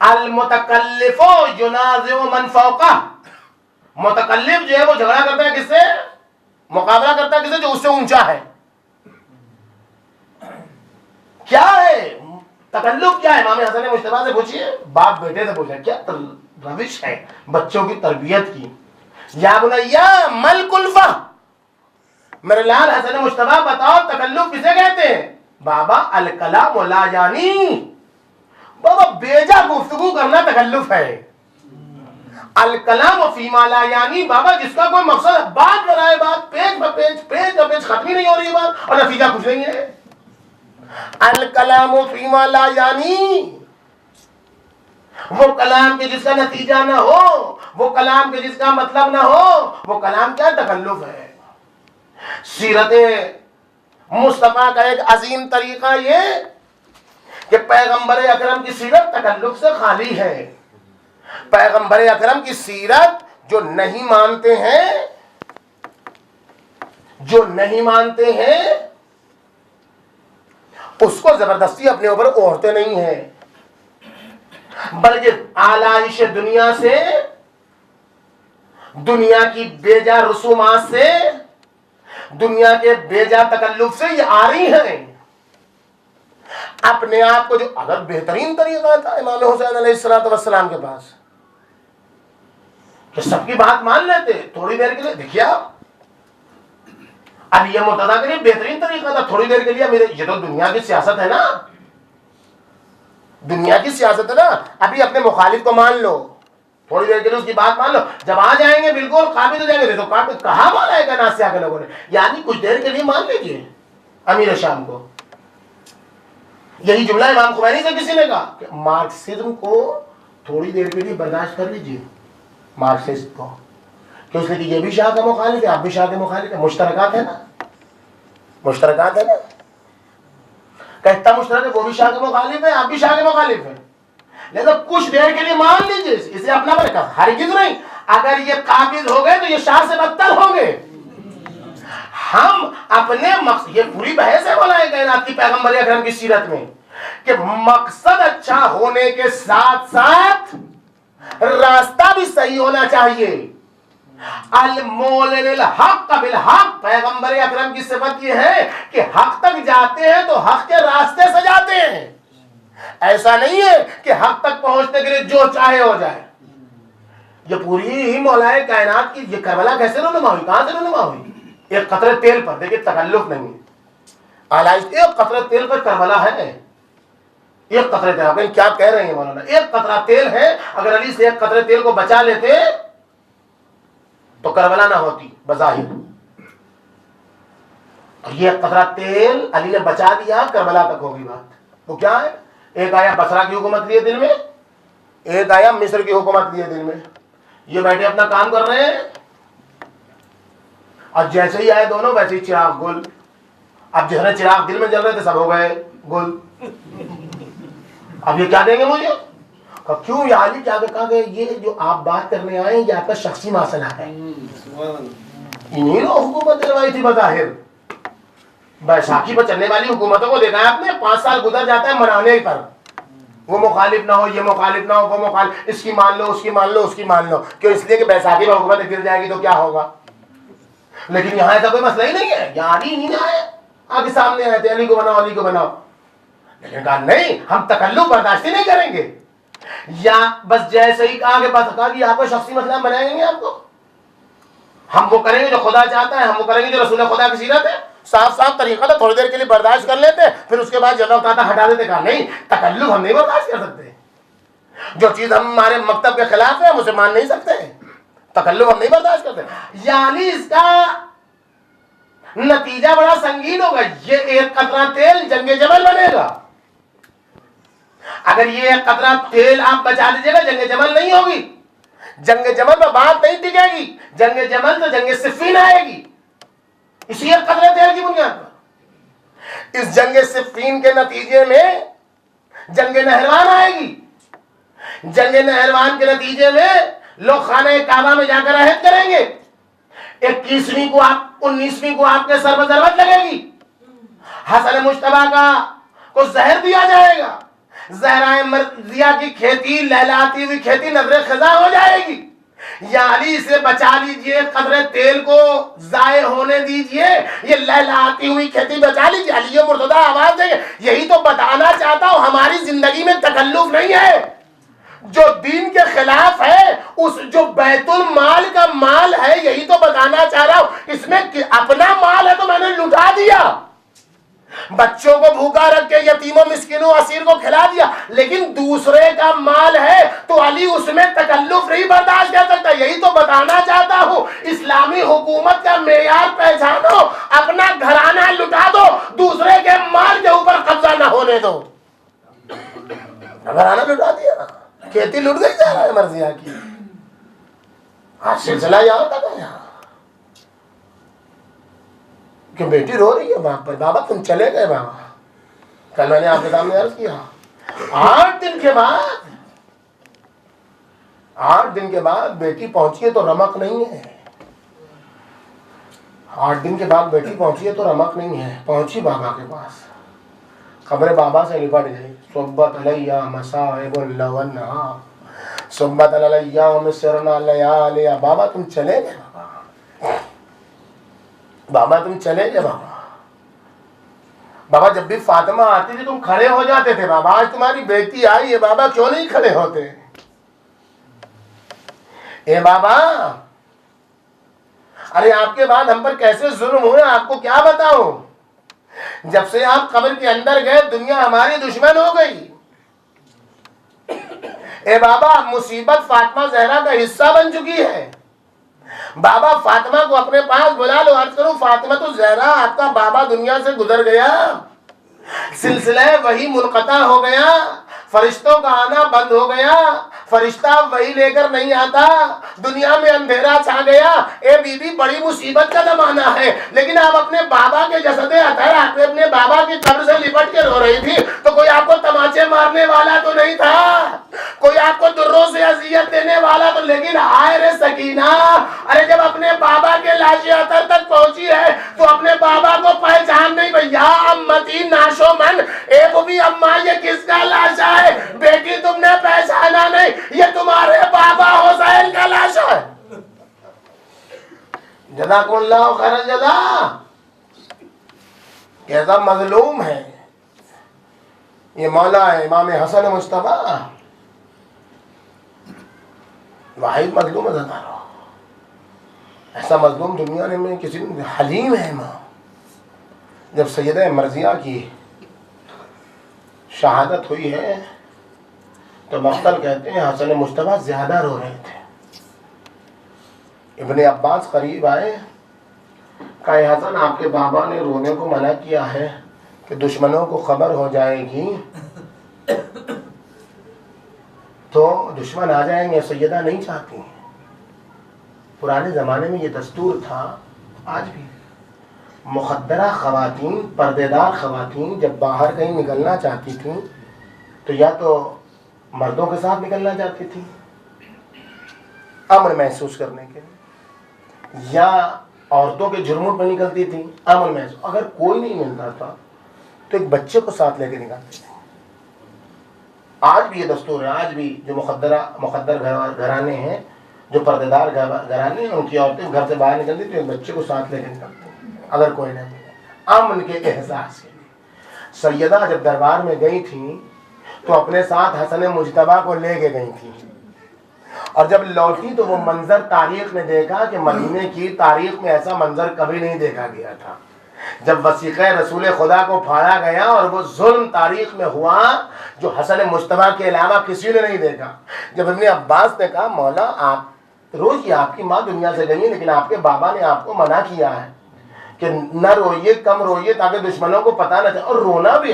المتکلف ینازع من فوقہ، متکلف جو ہے وہ جھگڑا کرتا ہے کس سے؟ مقابلہ کرتا ہے کس سے؟ جو اس سے اونچا ہے. کیا ہے تکلف؟ کیا ہے؟ امام حسن مجتبیٰ سے پوچھیے, باپ بیٹے سے پوچھے, کیا روش ہے بچوں کی تربیت کی؟ یا بنیا مل کلفہ, میرے لال حسن مجتبیٰ بتاؤ تکلف کسے کہتے ہیں؟ بابا الکلام لا یعنی, بابا بیجا گفتگو کرنا تکلف ہے. الکلام فیما لا یعنی, بابا جس کا کوئی مقصد, بات برائے بات, پیج بہ پیج, پیج بہ پیج ختم ہی نہیں ہو رہی بات, اور نتیجہ کچھ نہیں ہے. الکلام فیما لا یعنی, وہ کلام کے جس کا نتیجہ نہ ہو, وہ کلام کے جس کا مطلب نہ ہو, وہ کلام کیا؟ تکلف ہے. سیرت مصطفیٰ کا ایک عظیم طریقہ یہ کہ پیغمبر اکرم کی سیرت تکلف سے خالی ہے. پیغمبر اکرم کی سیرت جو نہیں مانتے ہیں, جو نہیں مانتے ہیں, اس کو زبردستی اپنے اوپر اوڑھتے نہیں ہیں, بلکہ آلائش دنیا سے, دنیا کی بیجا رسومات سے, دنیا کے بیجا تکلف سے یہ آ رہی ہیں. اپنے آپ کو جو, اگر بہترین طریقہ تھا امام حسین علیہ السلام کے پاس کہ سب کی بات مان لیتے تھوڑی دیر کے لیے, دیکھیے آپ علی مرتضیٰ کے لیے بہترین طریقہ تھا تھوڑی دیر کے لیے, میرے یہ تو دنیا کی سیاست ہے نا, دنیا کی سیاست ہے نا, ابھی اپنے مخالف کو مان لو, تھوڑی دیر کے لیے اس کی بات مان لو, جب آ جائیں گے بالکل قابض ہو جائیں گے, تو قابض کہاں مانا ہے ناسیہ کے لوگوں نے, یعنی کچھ دیر کے لیے مان لیجیے امیر شام کو. یہی جملہ امام خمینی سے کسی نے کہا کہ مارکسزم کو تھوڑی دیر کے لیے برداشت کر لیجیے, مارکسسٹ کو, کہ اس لیے کہ یہ بھی شاہ کا مخالف ہے, آپ بھی شاہ کے مخالف ہیں, مشترکات ہے نا, مشترکات ہے نا, کہتا مشترک ہے, وہ بھی شاہ کے مخالف ہے, آپ بھی شاہ کے مخالف ہیں, لیکن کچھ دیر کے لیے مان لیجیے, اسے اپنا برکہ ہرگز نہیں. اگر یہ قابض ہو گئے تو یہ شاہ سے بدتر ہوں گے. ہم اپنے مقصد, یہ پوری بحث ہے مولا کائنات کی پیغمبر اکرم کی سیرت میں, کہ مقصد اچھا ہونے کے ساتھ ساتھ راستہ بھی صحیح ہونا چاہیے. المولن الحق بالحق, پیغمبر اکرم کی صفت یہ ہے کہ حق تک جاتے ہیں تو حق کے راستے سے جاتے ہیں. ایسا نہیں ہے کہ حق تک پہنچنے کے لیے جو چاہے ہو جائے. یہ پوری ہی مولا کائنات کی یہ کربلا کیسے رونما ہوئی, کہاں سے رونما ہوئی؟ ایک قطرے تیل پر, دیکھیے تکلف نہیں, آلائش, ایک قطرے تیل پر کربلا ہے. ایک قطرے تیل, آپ کیا کہہ رہے ہیں مولانا, ایک قطرہ تیل ہے, اگر علی سے ایک قطرے تیل کو بچا لیتے تو کربلا نہ ہوتی بظاہر. یہ قطرہ تیل علی نے بچا دیا, کربلا تک ہوگی بات. وہ کیا ہے؟ ایک آیا بصرہ کی حکومت لیے دل میں, ایک آیا مصر کی حکومت لیے دل میں. یہ بیٹھے اپنا کام کر رہے ہیں, اور جیسے ہی آئے دونوں ویسے ہی چراغ گل. اب جتنے چراغ دل میں جل رہے تھے سب ہو گئے گل. اب یہ کیا دیں گے مجھے؟ کیوں یا علی کیا کہا کہ یہ جو آپ بات کرنے آئے ہیں یہ آپ کا شخصی مسئلہ ہے. انہیں لوگ حکومت دلوائی تھی بظاہر. بیساکھی پر چلنے والی حکومتوں کو دیکھا ہے آپ نے, 5 سال گزر جاتا ہے منانے پر, وہ مخالف نہ ہو, یہ مخالف نہ ہو, وہ مخالف, اس کی مان لو, اس کی مان لو, اس کی مان لو. کیوں؟ اس لیے کہ بیساکھی پر حکومت گر جائے گی تو کیا ہوگا. لیکن یہاں ایسا کوئی مسئلہ ہی نہیں ہے. یہاں علی نہیں آئے, آگے سامنے آئے تھے, علی کو بناؤ, علی کو بناؤ. لیکن کہا نہیں, ہم تکلف برداشت نہیں کریں گے. یا بس جیسے ہی کہا کہ بس کہا کہ آپ کو شخصی مسئلہ بنائیں گے, آپ کو ہم وہ کریں گے جو خدا چاہتا ہے, ہم وہ کریں گے جو رسول خدا کی سیرت ہے. صاف صاف طریقہ تھا, تھوڑی دیر کے لیے برداشت کر لیتے, پھر اس کے بعد جب ہوتا تھا ہٹا دیتے. کہا نہیں, تکلف ہم نہیں برداشت کر سکتے. جو چیز ہمارے مکتب کے خلاف ہے ہم اسے مان نہیں سکتے, تکلف ہم نہیں برداشت کرتے. یعنی اس کا نتیجہ بڑا سنگین ہوگا. یہ ایک قطرہ تیل جنگ جمل بنے گا. اگر یہ ایک قطرہ تیل آپ بچا لیجیے گا, جنگ جمل نہیں ہوگی. جنگ جمل میں بات نہیں ٹکے گی. جنگ جمل تو جنگ صفین آئے گی, اسی ایک قطرے تیل کی بنیاد پر. اس جنگ صفین کے نتیجے میں جنگ نہروان آئے گی. جنگ نہروان کے نتیجے میں لوگ خانہ کعبہ میں جا کر عہد کریں گے. 21ویں کو آپ 19ویں کو آپ کے سر پر ضربت لگے گی. حسن مجتبیٰ کو زہر دیا جائے گا. زہرائے مرضیہ کی کھیتی, لہلاتی ہوئی کھیتی نظر خزاں ہو جائے گی. یا علی اسے بچا لیجئے، قدرے تیل کو ضائع ہونے دیجئے، یہ لہلاتی ہوئی کھیتی بچا لیجئے، علی مرتضیٰ آواز دیں گے۔ یہی تو بتانا چاہتا ہوں، ہماری زندگی میں تکلف نہیں ہے، جو دین کے خلاف ہے، اس جو بیت المال کا مال ہے، یہی تو بتانا چاہ رہا ہوں۔ اس میں اپنا مال ہے تو میں نے لٹا دیا، بچوں کو بھوکا رکھ کے یتیموں مسکینوں اسیر کو کھلا دیا، لیکن دوسرے کا مال ہے تو علی اس میں تکلف نہیں برداشت کر سکتا۔ یہی تو بتانا چاہتا ہوں، اسلامی حکومت کا معیار پہچانو، اپنا گھرانہ لٹا دو، دوسرے کے مال کے اوپر قبضہ نہ ہونے دو۔ گھرانہ لٹا دیا، کھیتی لٹ گئی جا رہا ہے مرضیہ کی۔ سلسلہ یہاں تک ہے، یہاں کہ بیٹی رو رہی ہے باپ پر، بابا تم چلے گئے بابا۔ کل میں نے آپ کے سامنے عرض کیا، 8 دن کے بعد بیٹی پہنچی ہے تو رمق نہیں ہے، 8 دن کے بعد بیٹی پہنچی ہے تو رمق نہیں ہے۔ پہنچی بابا کے پاس، قبر بابا سے لپٹ گئی، صبت علیہ مصائب اللیل والنہار، صبت علیہ ومسرنا لیالی۔ بابا تم چلے گئے بابا تم چلے گئے بابا جب بھی فاطمہ آتی تھی تم کھڑے ہو جاتے تھے بابا، آج تمہاری بیٹی آئی ہے بابا کیوں نہیں کھڑے ہوتے؟ اے بابا ارے آپ کے بعد ہم پر کیسے ظلم ہوئے آپ کو کیا بتاؤں، جب سے آپ قبر کے اندر گئے دنیا ہماری دشمن ہو گئی۔ اے بابا مصیبت فاطمہ زہرا کا حصہ بن چکی ہے، بابا فاطمہ کو اپنے پاس بلا لو، عرض کروں فاطمہ تو زہرا آپ کا بابا دنیا سے گزر گیا، سلسلہ وحی منقطع ہو گیا، فرشتوں کا آنا بند ہو گیا، فرشتہ وحی لے کر نہیں آتا، دنیا میں اندھیرا چھا گیا۔ اے بی بی بڑی مصیبت کا زمانہ ہے، لیکن آپ اپنے بابا کے جسد اطہر آپ اپنے بابا کی قبر سے لپٹ کے رو رہی تھی تو کوئی آپ کو تماچے مارنے والا تو نہیں تھا، کوئی آپ کو دروں سے اذیت دینے والا تو، لیکن آئے رے سکینہ، ارے جب اپنے بابا کے لاش اطہر تک پہنچی ہے تو اپنے بابا کو پہچان نہیں پائی۔ یا امتی ناشو من، اے بوبی اماں یہ کس کا لاشا ہے؟ بیٹی تم نے پہچانا نہیں، یہ تمہارے بابا حسین کا لاشا ہے۔ جزاکم اللہ خیر الجزا۔ کیسا مظلوم ہے یہ مولا ہے امام حسن مجتبیٰ، واحد مظلوم ہے، ایسا مظلوم دنیا میں کسی حلیم ہے ماں۔ جب سیدہ مرضیہ کی شہادت ہوئی ہے تو مقتل کہتے ہیں حسن مجتبیٰ زیادہ رو رہے تھے۔ ابن عباس قریب آئے، کہا اے حسن آپ کے بابا نے رونے کو منع کیا ہے کہ دشمنوں کو خبر ہو جائے گی تو دشمن آ جائیں گے، سیدہ نہیں چاہتی ہیں۔ پرانے زمانے میں یہ دستور تھا، آج بھی مخدرہ خواتین، پردے دار خواتین جب باہر کہیں نکلنا چاہتی تھیں تو یا تو مردوں کے ساتھ نکلنا چاہتی تھیں امن محسوس کرنے کے لیے، یا عورتوں کے جرموں پہ نکلتی تھیں امن محسوس، اگر کوئی نہیں ملتا تھا تو ایک بچے کو ساتھ لے کے نکلتے تھے۔ آج بھی یہ دستور ہے، آج بھی جو مخدر گھرانے ہیں، جو پردے دار گھرانے ہیں، ان کی عورتیں گھر سے باہر نکلتی تو ایک بچے کو ساتھ لے کے نکلتے ہیں اگر کوئی نہیں ملے، امن کے احساس کے لیے۔ سیدہ جب دربار میں گئی تھیں تو اپنے ساتھ حسن مجتبیٰ کو لے کے گئی تھیں، اور جب لوٹی تو وہ منظر تاریخ نے دیکھا کہ مدینے کی تاریخ میں ایسا منظر کبھی نہیں دیکھا گیا تھا۔ جب وثیقہ رسول خدا کو پھاڑا گیا اور وہ ظلم تاریخ میں ہوا جو حسن مجتبیٰ کے علاوہ کسی نے نہیں دیکھا، جب ابن عباس نے کہا مولا آپ روز یہ آپ کی ماں دنیا سے گئی لیکن آپ کے بابا نے آپ کو منع کیا ہے کہ نہ روئیے، کم روئیے تاکہ دشمنوں کو پتہ نہ چلے، اور رونا بھی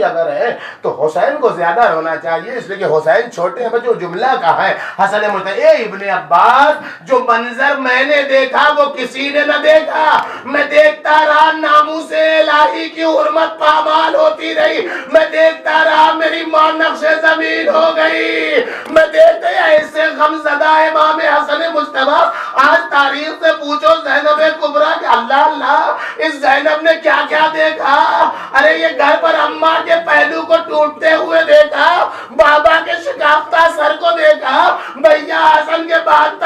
اگر ہے تو حسین کو زیادہ رونا چاہیے، اس لیے کہ حسین چھوٹے ہیں۔ جو جملہ کہا ہے حسن مجتبیٰ، اے ابن عباس جو منظر میں نے دیکھا وہ کسی نے نہ دیکھا، میں دیکھتا رہا ناموس الہی کی حرمت پامال ہوتی رہی، میں دیکھتا رہا میری ماں نقش زمین ہو گئی، میں دیکھتے ایسے غمزدہ امام حسن مجتبیٰ۔ آج تاریخ سے پوچھو زینب کبریٰ کہ اللہ اس زینب نے کیا کیا دیکھا، ارے یہ گھر پر اماں کے پہلو کو ٹوٹتے ہوئے دیکھا، بابا کے شکافتہ سر کو دیکھا، بھیا حسن کے بعد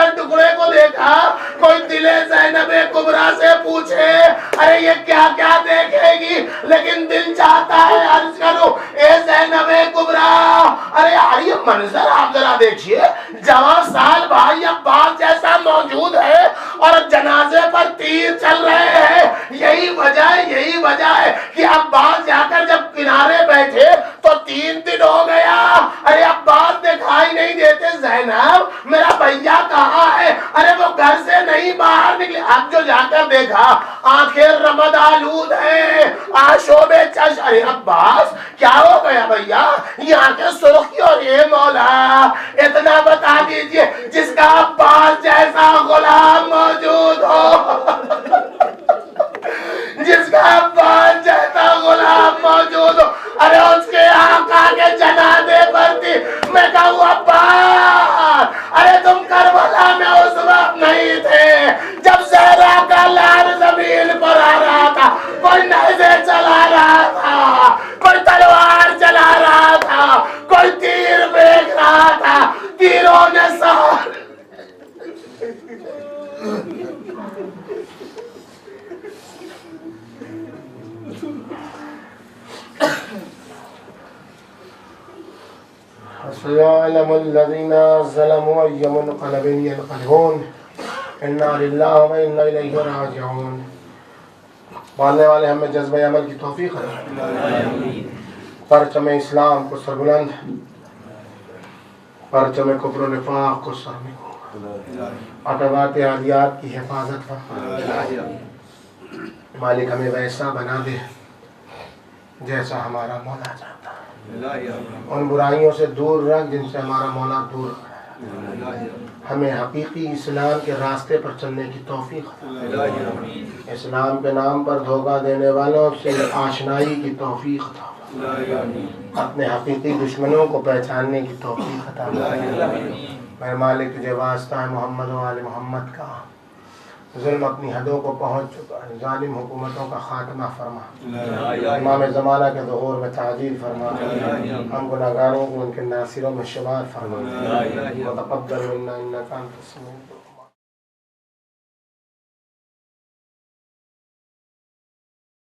اور یہ منظر آپ ذرا دیکھیے، جوان سال بھائی عباس جیسا موجود ہے اور جنازے پر تیر چل رہے ہیں۔ یہی وجہ ہے کہ عباس جا کر جب کنارے بیٹھے تو 3 دن ہو گیا، ارے عباس دکھائی نہیں دیتے، زینب میرا بھیا کہاں ہے؟ ارے وہ گھر سے نہیں باہر نکلے۔ اب جو جا کر دیکھا آنکھیں رمد آلود ہیں، آشوب چش، ارے عباس کیا ہو گیا بھیا؟ یہ آنکھیں سرخی اور یہ مولا اتنا بتا دیجئے جس کا عباس جیسا غلام موجود ہو، جس کا عباس جیسا غلام موجود ہو، ارے اس کے آقا کے جنازے پر تھی۔ میں کہوں عباس ارے تم کربلا میں اس وقت نہیں تھے جب زہرا کا لال زمین پر آ رہا تھا، کوئی نیزے چلا رہا تھا، کوئی تلوار چلا رہا تھا، کوئی تیر پھینک رہا تھا، تیروں نے سوار سيعلم الذين ظلموا أي منقلب ينقلبون إنا لله وإنا إليه راجعون۔ ماننے والے ہمیں جذبہ عمل کی توفیق ہے، پرچم اسلام کو سربلند، پرچم کفر و نفاق کو سرنگوں، عقبات عالیات کی حفاظت فرما۔ مالک ہمیں ویسا بنا دے جیسا ہمارا مولا چاہتا ہے، ان برائیوں سے دور رکھ جن سے ہمارا مولا دور ہے، ہمیں حقیقی اسلام کے راستے پر چلنے کی توفیق عطا، اسلام کے نام پر دھوکہ دینے والوں سے آشنائی کی توفیق عطا، اپنے حقیقی دشمنوں کو پہچاننے کی توفیق عطا۔ میرے مالک تجھے واسطہ ہے محمد و آل محمد کا، ظلم اپنی حدوں کو پہنچ چکا ہے، ظالم حکومتوں کا خاتمہ فرما، امام زمانہ کے ظہور میں تعجیل فرما، ہم گناہگاروں کو ان کے ناصروں میں شمار فرما، وتقبل منا انک انت السمیع العلیم۔